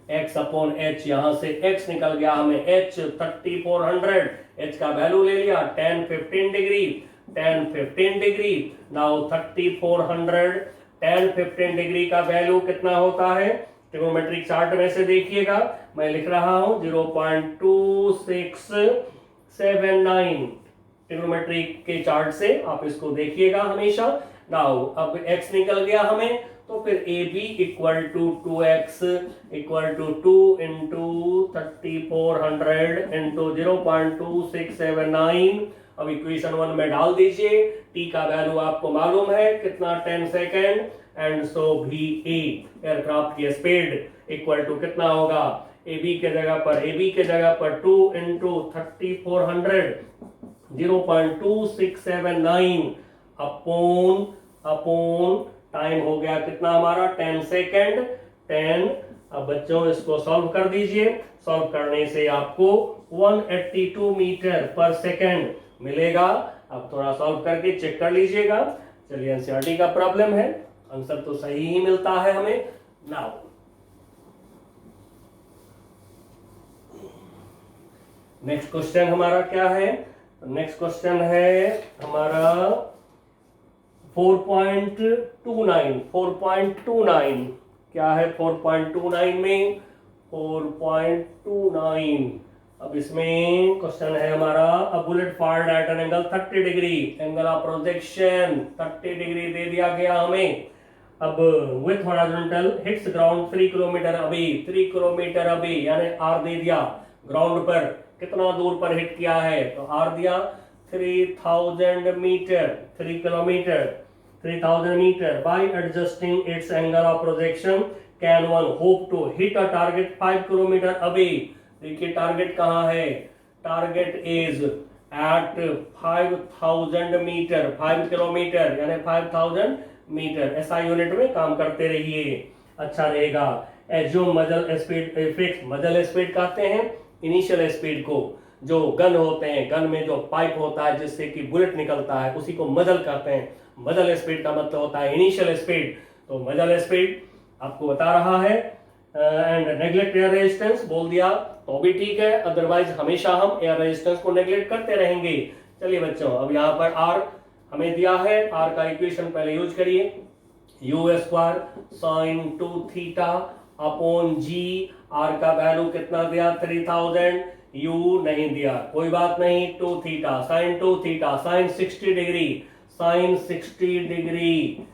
x upon h, यहां से x निकल गया हमें h 3400, h का वैल्यू ले लिया 10-15 डिग्री, 10-15 डिग्री। नाउ 3400 10-15 डिग्री का वैल्यू कितना होता है, ट्रिग्नोमेट्रिक चार्ट में से देखिएगा, मैं लिख रहा हूं 0.2679, ट्रिग्नोमेट्रिक के चार्ट से आप इसको देखिएगा हमेशा। नाउ अब x निकल गया हमें, तो फिर AB equal to 2x equal to 2 into 3400 into 0.2679। अब इक्वेशन 1 में डाल दीजिए, t का वैल्यू आपको मालूम है कितना, 10 second, and so VA aircraft की स्पीड इक्वल टू कितना होगा, AB के जगह पर 2 इंटू 3400 0.2679 अपॉन टाइम हो गया कितना हमारा, 10 सेकेंड, 10। अब बच्चों इसको सॉल्व कर दीजिए, सॉल्व करने से आपको 182 मीटर पर सेकेंड मिलेगा। अब थोड़ा सॉल्व करके चेक कर लीजिएगा। चलिए एनसीईआरटी का प्रॉब्लम है, आंसर तो सही ही मिलता है हमें। नाउ नेक्स्ट क्वेश्चन हमारा क्या है, नेक्स्ट क्वेश्चन है हमारा 4.29 क्या है 4.29 में 4.29। अब इसमें क्वेश्चन है हमारा, a bullet fired at an angle 30 degree, angle of projection 30 degree दे दिया गया हमें। अब with horizontal hits ground 3 kilometre away, 3 kilometre अबे यानी आर दे दिया, ग्राउंड पर कितना दूर पर हिट किया है, तो आर दिया 3000 metre, 3 kilometre 3000 metre. By adjusting its angle of projection can one hope to hit a target 5 kilometre away. देखिए टारगेट कहाँ है, target is at 5000 metre, 5 kilometre यानी 5000 मीटर, ऐसा यूनिट में काम करते रहिए, अच्छा रहेगा। एज्यूम मजल स्पीड फिक्स, मजल स्पीड कहते हैं इनिशियल स्पीड को, जो गन होते हैं, गन में जो पाइप होता है जिससे कि बुलेट निकलता है उसी को मजल कहते हैं। मजल स्पीड का मतलब होता है इनिशियल स्पीड, तो मजल स्पीड आपको बता रहा है। एंड नेग्लेक्ट एयर रेजिस्टेंस बोल दिया तो भी ठीक है, अदरवाइज हमेशा हम एयर रेजिस्टेंस को नेग्लेक्ट करते रहेंगे। चलिए बच्चों, अब यहाँ पर आर हमें दिया है, आर का इक्वेशन पहले यूज करिए, u square sine 2 theta upon g, r का वैल्यू कितना दिया 3000, यू नहीं दिया कोई बात नहीं, 2 theta sine 2 theta sine 60 degree, sine 60 degree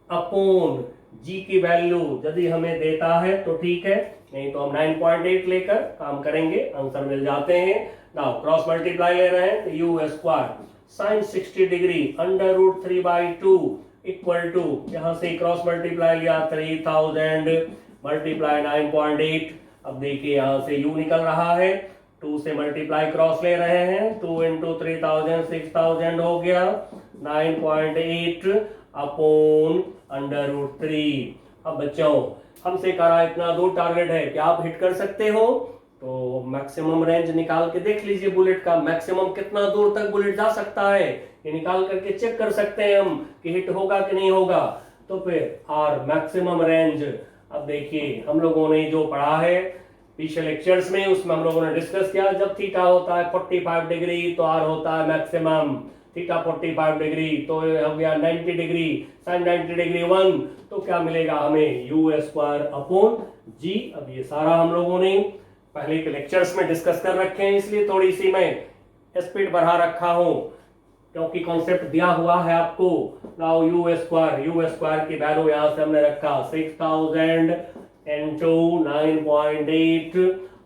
upon g की वैल्यू यदि हमें देता है तो ठीक है, नहीं तो हम 9.8 लेकर काम करेंगे, आंसर मिल जाते हैं। नाउ क्रॉस मल्टीप्लाई ले रहे हैं तो u square sine 60 degree under root 3/2 equal to, यहां से क्रॉस मल्टीप्लाई लिया 3000 मल्टीप्लाई 9.8। अब देखिए यहां से u निकल रहा है, 2 से मल्टीप्लाई क्रॉस ले रहे हैं, 2 इंटू 3000 6000 हो गया, 9.8 अपॉन अंडर रूट 3। अब बच्चों हमसे करा इतना दूर टारगेट है, क्या आप हिट कर सकते हो, तो मैक्सिमम रेंज निकाल के देख लीजिए, बुलेट का मैक्सिमम कितना दूर तक बुलेट जा सकता है, ये निकाल करके चेक कर सकते हैं हम कि हिट होगा कि नहीं होगा। तो फिर आर मैक्सिमम रेंज, अब देखिए हम लोगों ने जो पढ़ा है पिछले लेक्चर्स में, उसमें हम लोगों ने डिस्कस किया, जब थीटा होता है 45 डिग्री तो आर होता है मैक्सिमम, थीटा 45 डिग्री तो हो गया 90 डिग्री, साइन 90 डिग्री 1, तो क्या मिलेगा हमें यू स्क्वायर अपॉन जी। अब ये सारा हम लोगों ने पहले के लेक्चर्स में डिस्कस कर रखे हैं, इसलिए थोड़ी सी मैं स्पीड बढ़ा रखा हूं क्योंकि कॉन्सेप्ट दिया हुआ है आपको। नाउ यू स्क्वायर की वैल्यू यहां से हमने रखा 6000 इंटू 9.8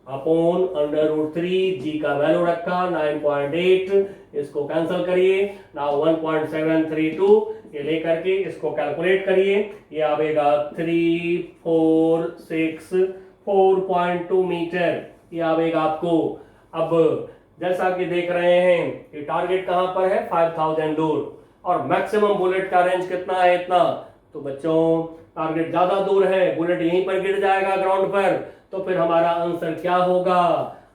अपॉन अंडर रूट 3, जी का वैल्यू रखा 9.8, इसको कैंसिल करिए, नाउ 1.732 ये लेकर के इसको कैलकुलेट करिए, ये आएगा 3464.2 मीटर, ये आएगा आपको। अब जैसा कि देख रहे हैं कि टारगेट कहां पर है 5000 दूर, और मैक्सिमम बुलेट का रेंज कितना है इतना, तो बच्चों टारगेट ज्यादा दूर है, बुलेट यहीं पर गिर जाएगा ग्राउंड पर, तो फिर हमारा आंसर क्या होगा,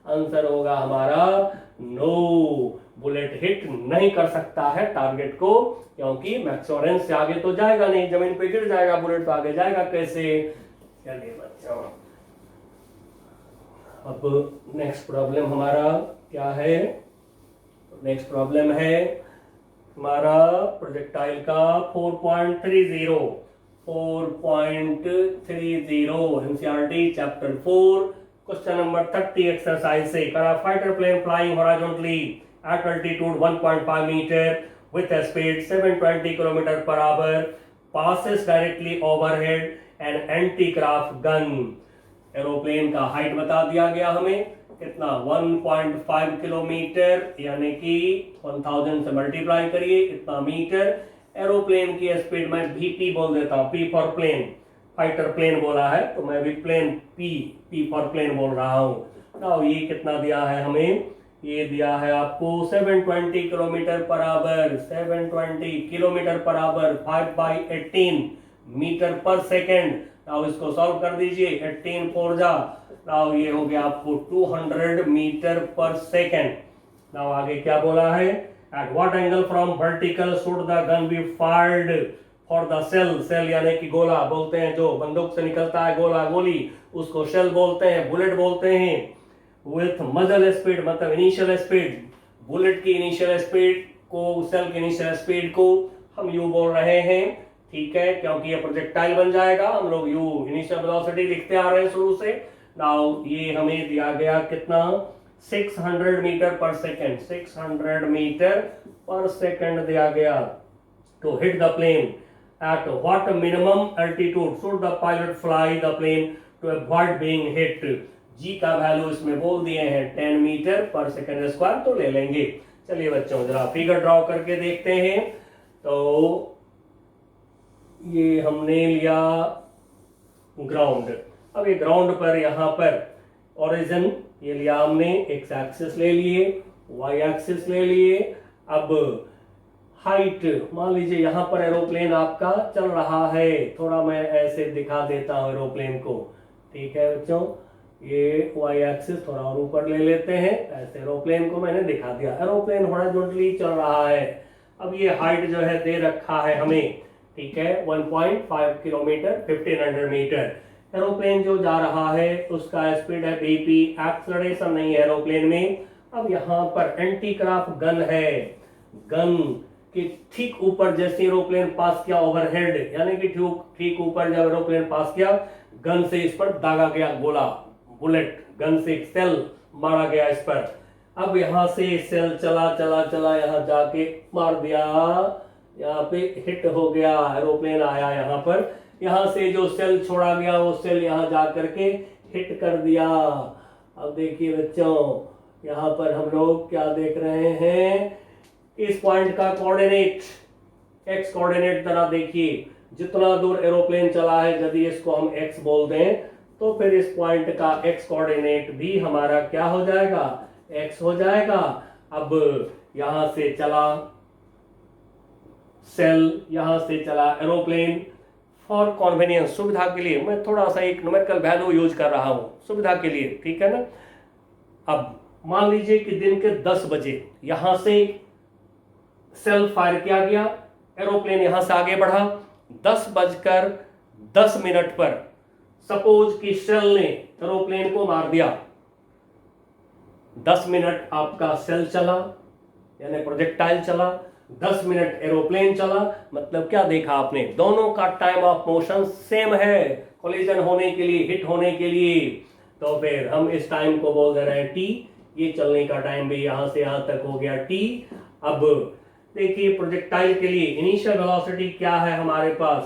आंसर होगा हमारा नो, बुलेट हिट नहीं कर सकता है टारगेट को, क्योंकि मैक्सिमम रेंज से आगे तो जाएगा नहीं, जमीन पे गिर जाएगा बुलेट, तो आगे जाएगा कैसे। चलिए बच्चों अब नेक्स्ट प्रॉब्लम हमारा क्या है? नेक्स्ट प्रॉब्लम है हमारा प्रोजेक्टाइल का 4.30 NCERT chapter 4 question number 30 exercise से करा। Fighter plane flying horizontally at altitude 1.5 metre with a speed 720 km per hour passes directly overhead an anti-craft gun। Aeroplane का हाइट बता दिया गया हमें कितना 1.5 किलोमीटर, यानी कि 1000 से मल्टीप्लाई करिए इतना मीटर। एरोप्लेन की स्पीड में VP बोल देता हूं, P for plane, fighter plane बोला है तो मैं भी प्लेन P फॉर प्लेन बोल रहा हूं। तो ये कितना दिया है हमें? ये दिया है आपको 720 kilometre per hour, 720 kilometre per hour 5/18 metre per second. Now इसको सॉल्व कर दीजिए, 18 4 जा, नाउ ये हो गया आपको 200 मीटर पर सेकेंड। नाउ आगे क्या बोला है? At what angle from vertical should the gun be fired for the shell. Shell यानी कि गोला बोलते हैं, जो बंदूक से निकलता है गोला गोली, उसको शेल बोलते हैं, बुलेट बोलते हैं। विथ मजल स्पीड मतलब इनिशियल स्पीड, बुलेट की इनिशियल स्पीड को, सेल की इनिशियल स्पीड को हम यू बोल रहे हैं, ठीक है, क्योंकि ये प्रोजेक्टाइल बन जाएगा। हम लोग यू इनिशियल वेलोसिटी लिखते आ रहे हैं शुरू से। नाउ ये हमें दिया गया कितना? 600 metre per second, 600 metre per second दिया गया। तो hit the plane at what minimum altitude should the pilot fly the plane to avoid being hit. G का वैल्यू इसमें बोल दिए हैं 10 मीटर पर सेकेंड स्क्वायर, तो ले लेंगे। चलिए बच्चों जरा फिगर ड्रॉ करके देखते हैं। तो ये हमने लिया ग्राउंड। अब ये ग्राउंड पर यहाँ पर ओरिजिन ये लिया हमने, एक्स एक्सिस ले लिए, वाई एक्सिस ले लिए। अब हाइट मान लीजिए यहाँ पर एरोप्लेन आपका चल रहा है, थोड़ा मैं ऐसे दिखा देता हूँ एरोप्लेन को, ठीक है बच्चों। ये वाई एक्सिस थोड़ा और ऊपर ले लेते हैं, ऐसे एरोप्लेन को मैंने दिखा दिया। एरोप्लेन हॉरिजॉन्टली चल रहा है। अब ये हाइट जो है दे रखा है हमें, ठीक है, 1.5 किलोमीटर 1500 मीटर। एरोप्लेन जो जा रहा है उसका स्पीड है VP, एक्सेलरेशन नहीं है एरोप्लेन में। अब यहाँ पर एंटी क्राफ्ट गन है, गन के ठीक ऊपर जैसे एरोप्लेन पास किया ओवरहेड, यानी कि ठीक ऊपर जब एरोप्लेन पास किया, गन से इस पर दागा गया गोला, बुलेट, गन से एक सेल मारा गया इस पर। अब यहां से सेल चला चला चला यहां जाके मार दिया, यहाँ पे हिट हो गया, एरोप्लेन आया यहाँ पर, यहाँ से जो सेल छोड़ा गया वो सेल यहाँ जा करके हिट कर दिया। अब देखिए बच्चों यहाँ पर हम लोग क्या देख रहे हैं? इस पॉइंट का कोऑर्डिनेट, एक्स कोऑर्डिनेट तरह देखिए, जितना दूर एरोप्लेन चला है यदि इसको हम एक्स बोल दें तो फिर इस पॉइंट का एक्स कोऑर्डिनेट भी हमारा क्या हो जाएगा? एक्स हो जाएगा। अब यहां से चला सेल, यहां से चला एरोप्लेन। फॉर कॉन्वेनियंस, सुविधा के लिए मैं थोड़ा सा एक न्यूमेरिकल वैल्यू यूज कर रहा हूं, सुविधा के लिए, ठीक है ना। अब मान लीजिए कि दिन के 10 बजे यहां से सेल फायर किया गया, एरोप्लेन यहां से आगे बढ़ा, 10:10 पर सपोज कि सेल ने एरोप्लेन को मार दिया। 10 मिनट आपका सेल चला यानी प्रोजेक्टाइल चला, 10 मिनट एरोप्लेन चला, मतलब क्या देखा आपने? दोनों का टाइम ऑफ मोशन सेम है कोलिजन होने के लिए, हिट होने के लिए। तो फिर हम इस टाइम को बोल दे रहे हैं T। ये चलने का टाइम भी यहां से यहां तक हो गया T। अब देखिए प्रोजेक्टाइल के लिए इनिशियल वेलोसिटी क्या है हमारे पास?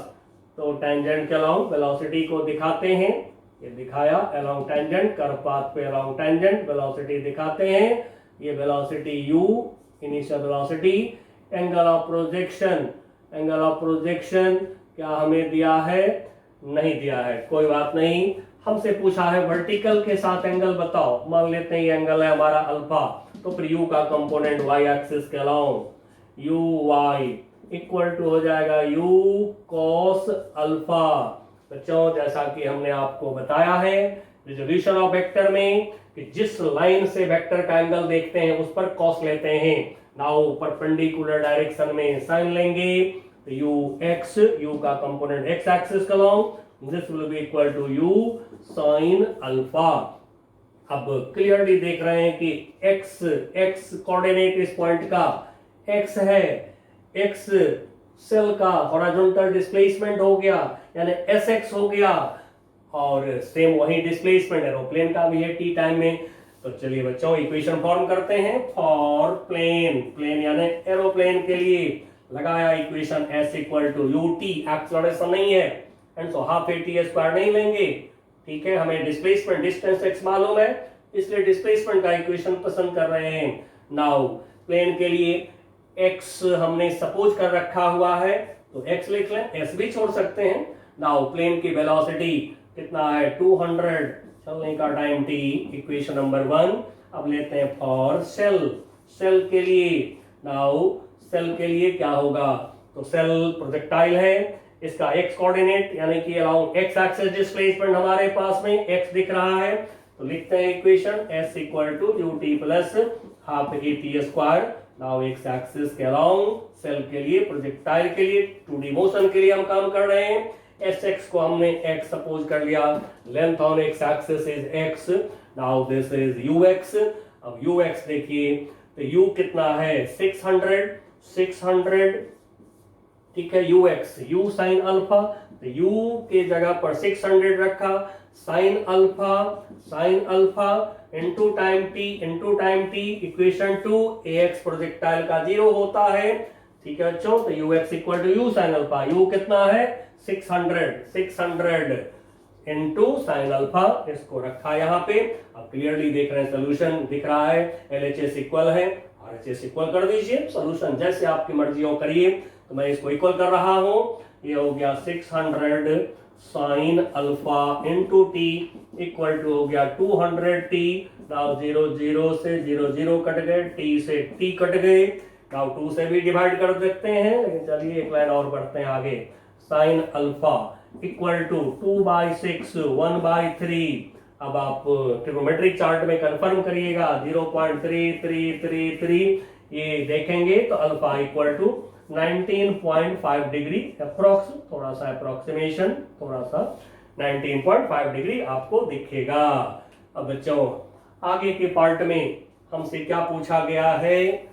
तो टेंजेंट के अलोंग वेलोसिटी को दिखाते हैं, ये दिखाया अलोंग टेंजेंट, कर्व पाथ पे अलोंग टेंजेंट वेलोसिटी दिखाते हैं। ये velocity u, initial velocity. Angle of projection, angle of projection क्या हमें दिया है? नहीं दिया है, कोई बात नहीं। हमसे पूछा है वर्टिकल के साथ एंगल बताओ, मान लेते हैं ये एंगल है हमारा अल्फा, तो फिर u का कंपोनेंट y एक्सिस के along u y equal to हो जाएगा u cos अल्फा। बच्चों जैसा कि हमने आपको बताया है रिजोल्यूशन ऑफ वेक्टर में कि जिस लाइन से वेक्टर का एंगल देखते हैं उस पर cos लेते हैं। नाउ परपेंडिकुलर डायरेक्शन में साइन लेंगे तो u का कंपोनेंट x एक्सिस का long, this will be equal to u sin alpha. अब क्लियरली देख रहे हैं कि x कोऑर्डिनेट इस पॉइंट का x है, x सेल का हॉरिजॉन्टल डिस्प्लेसमेंट हो गया यानी sx हो गया, और सेम वही डिस्प्लेसमेंट एरोप्लेन का भी है t टाइम में। तो चलिए बच्चों इक्वेशन फॉर्म करते हैं फॉर प्लेन यानी एरोप्लेन के लिए। लगाया equation s equal to ut, acceleration नहीं है and so half at square नहीं लेंगे, ठीक है। हमें डिस्प्लेसमेंट डिस्टेंस x मालूम है इसलिए डिस्प्लेसमेंट का इक्वेशन पसंद कर रहे हैं। नाउ प्लेन के लिए x हमने सपोज कर रखा हुआ है तो x लिख लें, s भी छोड़ सकते हैं। नाउ प्लेन की वेलोसिटी कितना है 200, चलने का टाइम t, इक्वेशन नंबर 1। अब लेते हैं फॉर सेल के लिए। नाउ सेल के लिए क्या होगा, तो सेल प्रोजेक्टाइल है, इसका x कोऑर्डिनेट यानी कि अलाउंग x एक्सिस डिस्प्लेसमेंट हमारे पास में x दिख रहा है, तो लिखते हैं equation s equal to ut plus half at square. Now x axis के अलाउंग सेल के लिए प्रोजेक्टाइल के लिए 2D मोशन के लिए हम काम कर रहे हैं। sx को हमने x सपोज कर लिया, length on x axis is x, now this is ux। अब ux देखिए तो u कितना है 600, ठीक है। u साइन अल्फा, तो u के जगह पर 600 रखा, sine alpha into time t equation 2, ax projectile का 0 होता है, ठीक है बच्चों। तो ux equal to u sine alpha, u कितना है 600 इनटू साइन अल्फा, इसको रखा यहाँ पे। अब क्लियरली देख रहे हैं सोल्यूशन दिख रहा है, LHS इक्वल है, RHS इक्वल कर दीजिए, सोल्यूशन जैसे आपकी मर्जी हो करिए। तो मैं इसको इक्वल कर रहा हूं, ये हो गया 600 sine alpha into t equal to हो गया 200t। नाउ 0 से 0 कट गए, t से t कट गए, नाउ 2 से भी डिवाइड कर देते हैं, लेकिन चलिए एक लाइन और बढ़ते हैं आगे। Sine alpha equal to 2/6 1/3। अब आप ट्रिग्नोमेट्रिक चार्ट में कंफर्म करिएगा 0.3333 ये देखेंगे तो alpha equal to 19.5 degree approx, थोड़ा सा अप्रोक्सीमेशन, थोड़ा सा 19.5 डिग्री आपको दिखेगा। अब बच्चों आगे के पार्ट में हमसे क्या पूछा गया है,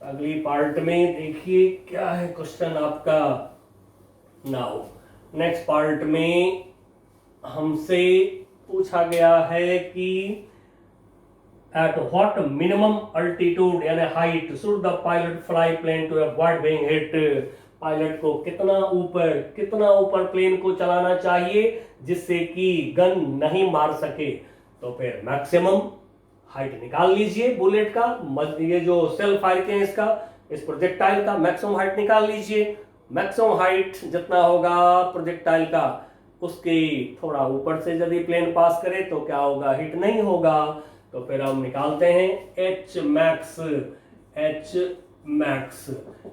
अगली पार्ट में देखिए क्या है क्वेश्चन आपका। नाउ नेक्स्ट पार्ट में हमसे पूछा गया है कि at what minimum altitude यानी height should the pilot fly plane to avoid being hit। Pilot को कितना ऊपर प्लेन को चलाना चाहिए जिससे कि गन नहीं मार सके, तो फिर मैक्सिमम हाइट निकाल लीजिए बुलेट का, ये जो सेल फायर के इसका इस प्रोजेक्टाइल का मैक्सिमम हाइट निकाल लीजिए। मैक्सिमम हाइट जितना होगा प्रोजेक्टाइल का उसके थोड़ा ऊपर से यदि प्लेन पास करे तो क्या होगा, हिट नहीं होगा। तो फिर हम निकालते हैं H max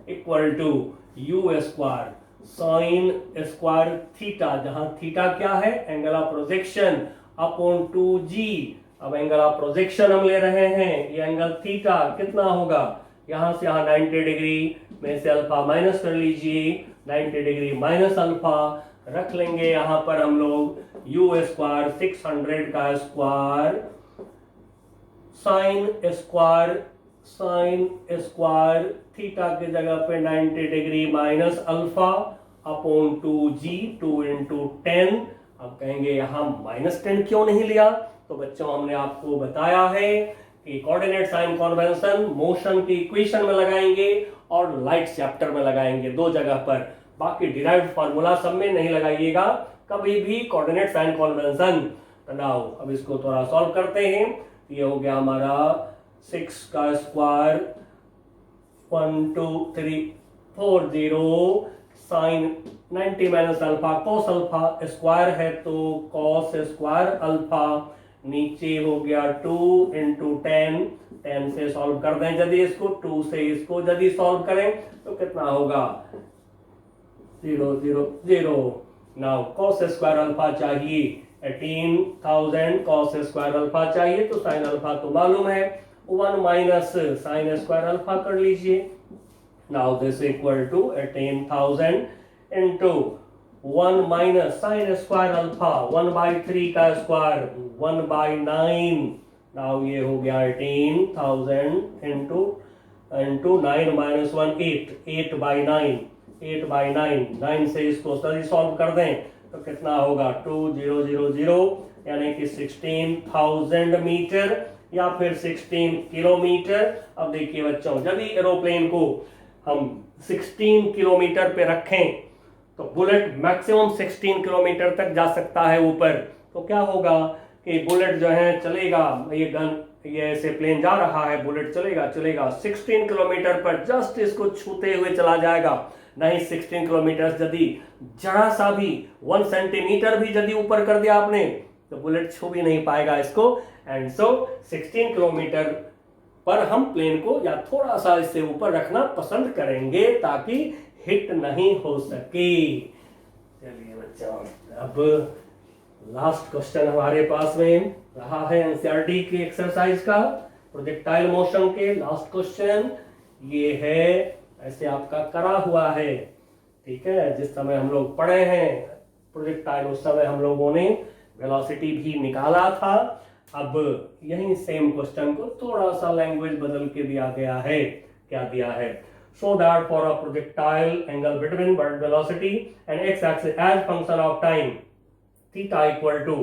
equal to u square sine square theta, जहां थीटा क्या है angle of projection upon 2g। अब एंगल ऑफ प्रोजेक्शन हम ले रहे हैं, ये एंगल थीटा कितना होगा, यहां से यहां 90 डिग्री में से अल्फा माइनस कर लीजिए, 90 डिग्री माइनस अल्फा रख लेंगे यहां पर हम लोग u स्क्वायर 600 का स्क्वायर साइन स्क्वायर थीटा के जगह पे 90 degree minus alpha upon 2g 2 into 10। अब कहेंगे यहां -10 क्यों नहीं लिया, तो बच्चों हमने आपको बताया है कि कोऑर्डिनेट साइन कन्वेंशन मोशन की इक्वेशन में लगाएंगे और लाइट चैप्टर में लगाएंगे, दो जगह पर, बाकी डिराइव्ड फार्मूला सब में नहीं लगाइएगा कभी भी कोऑर्डिनेट साइन कन्वेंशन। नाउ अब इसको थोड़ा सॉल्व करते हैं। ये हो गया हमारा 6 का square 1 2 3 4 0 sine 90 minus alpha cos alpha square है तो कॉस स्क्वायर अल्फा, नीचे हो गया 2 इंटू 10 से सॉल्व कर दें यदि इसको, 2 से इसको यदि सॉल्व करें तो कितना होगा 0 0 0। नाउ कॉस स्क्वायर अल्फा चाहिए 18,000, कॉस स्क्वायर अल्फा चाहिए तो साइन अल्फा तो मालूम है 1 माइनस साइन स्क्वायर अल्फा कर लीजिए। Now this equal to 18,000 into 1 minus sine square alpha 1/3 का स्क्वायर 1/9, नाउ ये हो गया 18,000 इंटू 9 माइनस 1 8 बाई 9 9 से इसको सॉल्व कर दें तो कितना होगा 2000 यानी कि 16,000 मीटर या फिर 16 किलोमीटर। अब देखिए बच्चों, जब भी एरोप्लेन को हम 16 किलोमीटर पे रखें तो बुलेट मैक्सिमम 16 किलोमीटर तक जा सकता है ऊपर। तो क्या होगा कि बुलेट जो है चलेगा, ये ऐसे प्लेन जा रहा है, बुलेट चलेगा 16 किलोमीटर पर जस्ट इसको छूते हुए चला जाएगा। नहीं 16 किलोमीटर यदि जरा सा भी 1 सेंटीमीटर भी यदि ऊपर कर दिया आपने तो बुलेट छू भी नहीं पाएगा इसको। एंड सो 16 किलोमीटर पर हम प्लेन को या थोड़ा सा इससे ऊपर रखना पसंद करेंगे ताकि हिट नहीं हो सके। चलिए बच्चों, अब लास्ट क्वेश्चन हमारे पास में रहा है एनसीईआरटी की एक्सरसाइज का प्रोजेक्टाइल मोशन के लास्ट क्वेश्चन। ये है ऐसे आपका करा हुआ है, ठीक है। जिस समय हम लोग पढ़े हैं प्रोजेक्टाइल उस समय हम लोगों ने वेलोसिटी भी निकाला था। अब यही सेम क्वेश्चन को थोड़ा सा लैंग्वेज बदल के दिया गया है। क्या दिया है? So that for a projectile angle between velocity and x-axis as function of time theta equal to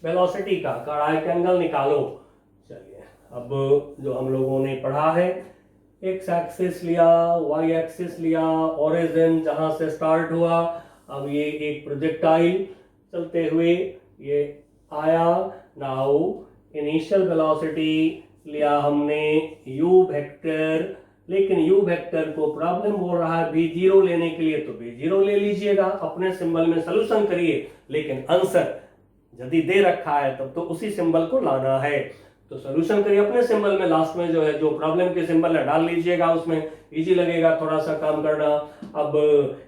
velocity का right angle निकालो। चलिए, अब जो हम लोगों ने पढ़ा है x एक्सिस लिया, y एक्सिस लिया, ओरिजिन जहां से स्टार्ट हुआ, अब ये एक प्रोजेक्टाइल चलते हुए ये आया। नाउ इनिशियल वेलोसिटी लिया हमने u वेक्टर, लेकिन u वेक्टर को प्रॉब्लम बोल रहा है v0 लेने के लिए, तो v0 ले लीजिएगा, अपने सिंबल में सॉल्यूशन करिए। लेकिन आंसर यदि दे रखा है तब तो उसी सिंबल को लाना है, तो सॉल्यूशन करिए अपने सिंबल में, लास्ट में जो है जो प्रॉब्लम के सिंबल है डाल लीजिएगा, उसमें इजी लगेगा थोड़ा सा काम करना। अब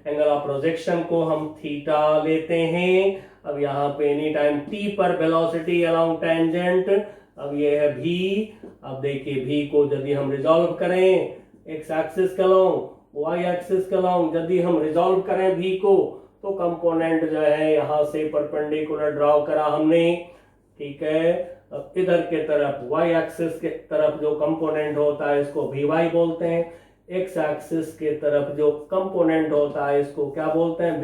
एंगल ऑफ प्रोजेक्शन को हम थीटा लेते हैं। अब यहाँ पे एनी टाइम t पर वेलोसिटी अलोंग टेंजेंट, अब ये है v। अब देखिए v को यदि हम रिजॉल्व करें x एक्सिस के अलोंग, y एक्सिस के अलोंग यदि हम रिजॉल्व करें v को, तो कंपोनेंट जो है यहाँ से परपेंडिकुलर ड्रॉ करा हमने, ठीक है। अब इधर के तरफ y एक्सिस के तरफ जो कंपोनेंट होता है इसको vy बोलते हैं, x एक्सिस के तरफ जो कंपोनेंट होता है इसको क्या बोलते हैं?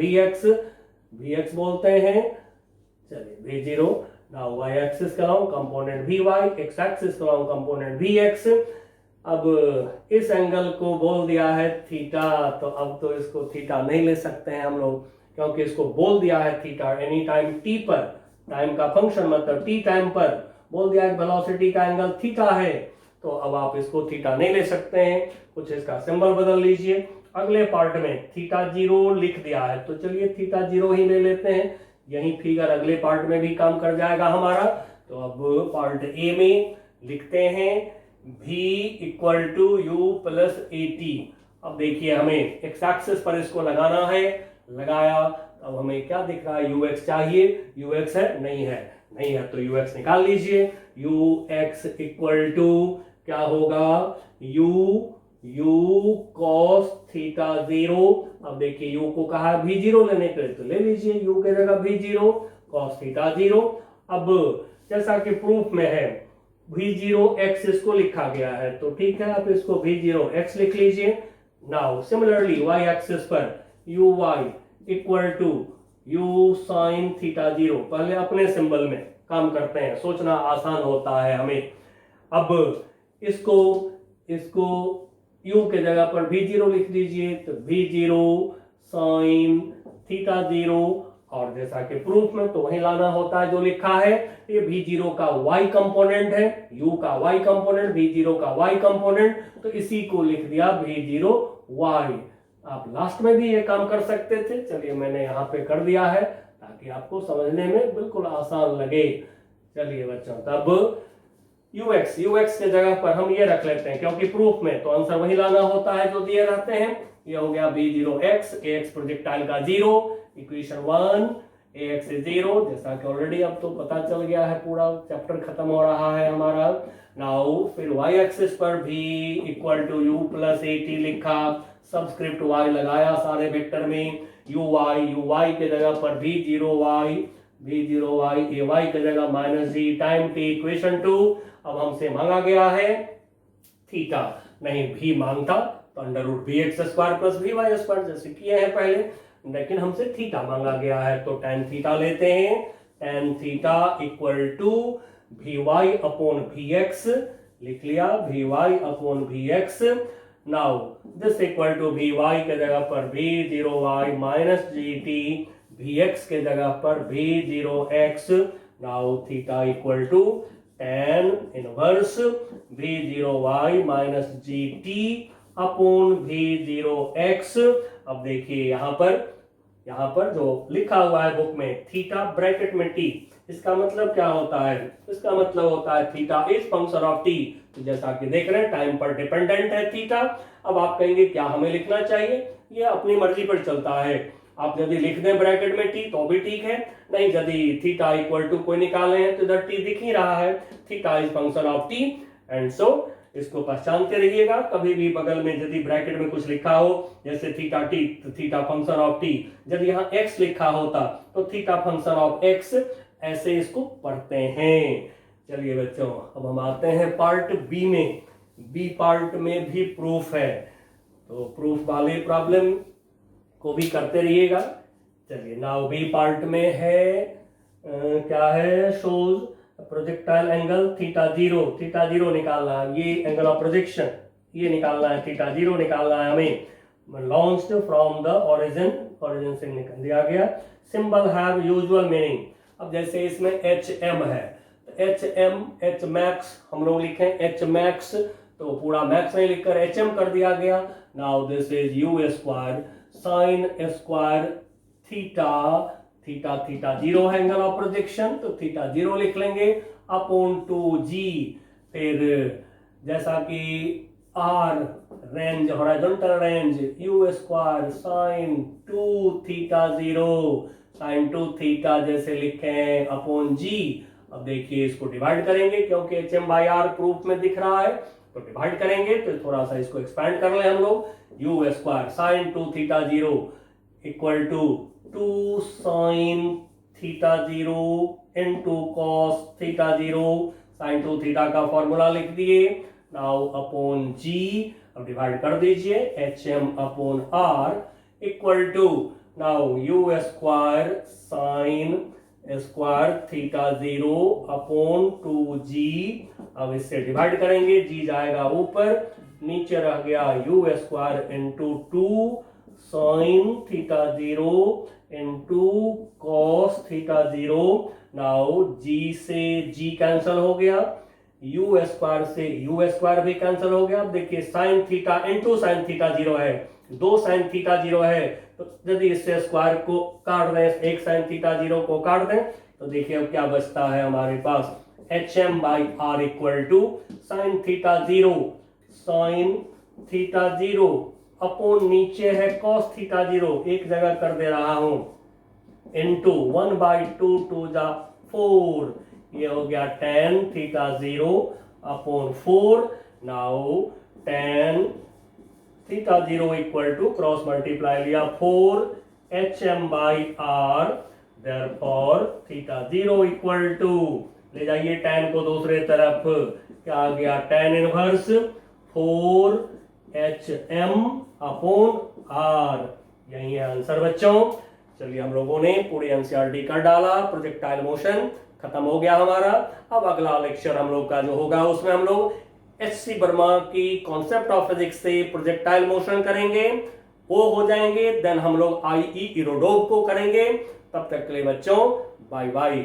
vx बोलते हैं। चलिए v0, नाउ y एक्सिस का long component vy, x axis का लॉन्ग कंपोनेंट vx। अब इस एंगल को बोल दिया है थीटा, तो अब तो इसको थीटा नहीं ले सकते हैं हम लोग, क्योंकि इसको बोल दिया है थीटा एनी टाइम t पर, टाइम का फंक्शन मतलब t टाइम पर बोल दिया है वेलोसिटी का एंगल थीटा है, तो अब आप इसको थीटा नहीं ले सकते हैं, कुछ इसका सिंबल बदल लीजिए। अगले पार्ट में थीटा 0 लिख दिया है, तो चलिए थीटा 0 ही ले लेते हैं, यही फिगर अगले पार्ट में भी काम कर जाएगा हमारा। तो अब पार्ट ए में लिखते हैं v equal to u plus AT। अब देखिए हमें एक्स एक्सिस पर इसको लगाना है, लगाया, अब हमें क्या दिख रहा है? ux चाहिए, ux है? नहीं है तो ux निकाल लीजिए। ux इक्वल टू क्या होगा? u cos theta 0। अब देखिए u को कहा v0 लेने के लिए, तो ले लीजिए u के जगह v0 cos थीटा 0। अब जैसा कि प्रूफ में है v0 x इसको लिखा गया है, तो ठीक है, आप इसको v0 x लिख लीजिए। नाउ सिमिलरली y एक्सिस पर uy equal to u sine theta 0, पहले अपने सिंबल में काम करते हैं, सोचना आसान होता है हमें। अब इसको u के जगह पर v0 लिख दीजिए, तो v0 साइन थीटा 0, और जैसा कि प्रूफ में तो वही लाना होता है जो लिखा है। ये v0 का y कंपोनेंट है, u का y कंपोनेंट, v0 का y कंपोनेंट, तो इसी को लिख दिया v0 y। आप लास्ट में भी ये काम कर सकते थे, चलिए मैंने यहाँ पे कर दिया है ताकि आपको समझने में बिल्कुल आसान लगे। चलिए बच्चों, तब ux के जगह पर हम ये रख लेते हैं, क्योंकि प्रूफ में तो आंसर वही लाना होता है जो दिए रहते हैं। ये हो गया v0x, ax प्रोजेक्टाइल का 0, इक्वेशन 1, ax is 0, जैसा कि ऑलरेडी अब तो पता चल गया है, पूरा चैप्टर खत्म हो रहा है हमारा। नाउ फिर y एक्सिस पर v इक्वल टू u प्लस AT लिखा, सबस्क्रिप्ट y लगाया सारे वेक्टर में, uy के जगह पर v0y ay के जगह minus g time t, equation 2। अब हमसे मांगा गया है थीटा, नहीं भी मांगता तो under root b x square plus v y square जैसे किए हैं पहले, लेकिन हमसे थीटा मांगा गया है तो टेन थीटा लेते हैं। Tan theta equal to V Y upon V X, लिख लिया V Y upon V X. Now this equal to V Y के जगह पर V zero Y minus G T, V X के जगह पर V zero X. Now theta equal to tan inverse V zero Y minus G T upon V zero X. अब देखिए यहाँ पर जो लिखा हुआ है बुक में थीटा ब्रैकेट में टी, इसका मतलब क्या होता है? इसका मतलब होता है theta is function of T. तो जैसा कि देख रहे हैं टाइम पर डिपेंडेंट है थीटा। अब आप कहेंगे क्या हमें लिखना चाहिए? ये अपनी मर्जी पर चलता है, आप यदि लिख दें ब्रैकेट में टी तो भी ठीक है, नहीं यदि थीटा इक्वल टू कोई निकाले हैं तो इधर टी दिख ही रहा है, theta is function of T and so इसको पहचानते रहिएगा। कभी भी बगल में यदि ब्रैकेट में कुछ लिखा हो जैसे थीटा टी तो थीटा फंक्शन ऑफ टी, यदि यहाँ एक्स लिखा होता तो थीटा फंक्शन ऑफ एक्स, ऐसे इसको पढ़ते हैं। चलिए बच्चों अब हम आते हैं पार्ट बी में। बी पार्ट में भी प्रूफ है, तो प्रूफ वाले प्रॉब्लम को भी करते रहिएगा। चलिए नाउ बी पार्ट में है क्या है, shows projectile angle theta zero निकालना है, ये एंगल ऑफ प्रोजेक्शन ये निकालना है, थीटा जीरो निकालना है हमें। लॉन्च्ड फ्रॉम द ओरिजिन से निकल दिया गया। Symbol have usual meaning. अब जैसे इसमें एच एम है तो एच एम एच मैक्स हम लोग लिखें एच मैक्स, तो पूरा मैक्स नहीं लिखकर एच एम कर दिया गया। Now this is u square sine square theta zero है एंगल ऑफ प्रोजेक्शन, तो थीटा जीरो लिख लेंगे अपॉन टू जी। फिर जैसा कि r range horizontal range u square sine two theta zero, sine two theta जैसे लिखें अपॉन जी। अब देखिए इसको डिवाइड करेंगे क्योंकि h m by r proof में दिख रहा है, तो डिवाइड करेंगे तो थोड़ा सा इसको एक्सपैंड कर ले हम लोग। U square sine two theta zero equal to two sine theta zero into cos theta zero, sine two theta का फॉर्मूला लिख दिए। नाउ अपॉन जी, अब डिवाइड कर दीजिए h m upon r equal to now u square sine square theta zero upon two g. अब इससे divide करेंगे, जी जाएगा ऊपर, नीचे रह गया u square into two sine theta zero into cos theta zero. Now g से जी कैंसिल हो गया, यू स्क्वायर से यू स्क्वायर भी कैंसिल हो गया। अब देखिए sine theta into sine theta zero है, दो साइन थीटा जीरो है, तो यदि इससे स्क्वायर को काट दें, एक साइन थीटा जीरो को काट दें, तो देखिए अब क्या बचता है हमारे पास h m by r equal to sine theta zero upon नीचे है कॉस थीटा जीरो, एक जगह कर दे रहा हूं, into one by two two जा फोर, ये हो गया tan theta zero upon four. Now tan theta zero equal to cross multiply लिया four h m by r, therefore theta zero equal to, ले जाइए टेन को दूसरे तरफ, क्या आ गया tan inverse four h m upon r, यही है आंसर बच्चों। चलिए हम लोगों ने पूरी एनसीईआरटी कर डाला, प्रोजेक्टाइल मोशन खत्म हो गया हमारा। अब अगला लेक्चर हम लोग का जो होगा उसमें हम लोग एच.सी. वर्मा की कॉन्सेप्ट ऑफ फिजिक्स से प्रोजेक्टाइल मोशन करेंगे, वो हो जाएंगे, देन हम लोग आई.ई. इरोडोव को करेंगे। तब तक के लिए बच्चों बाय बाय।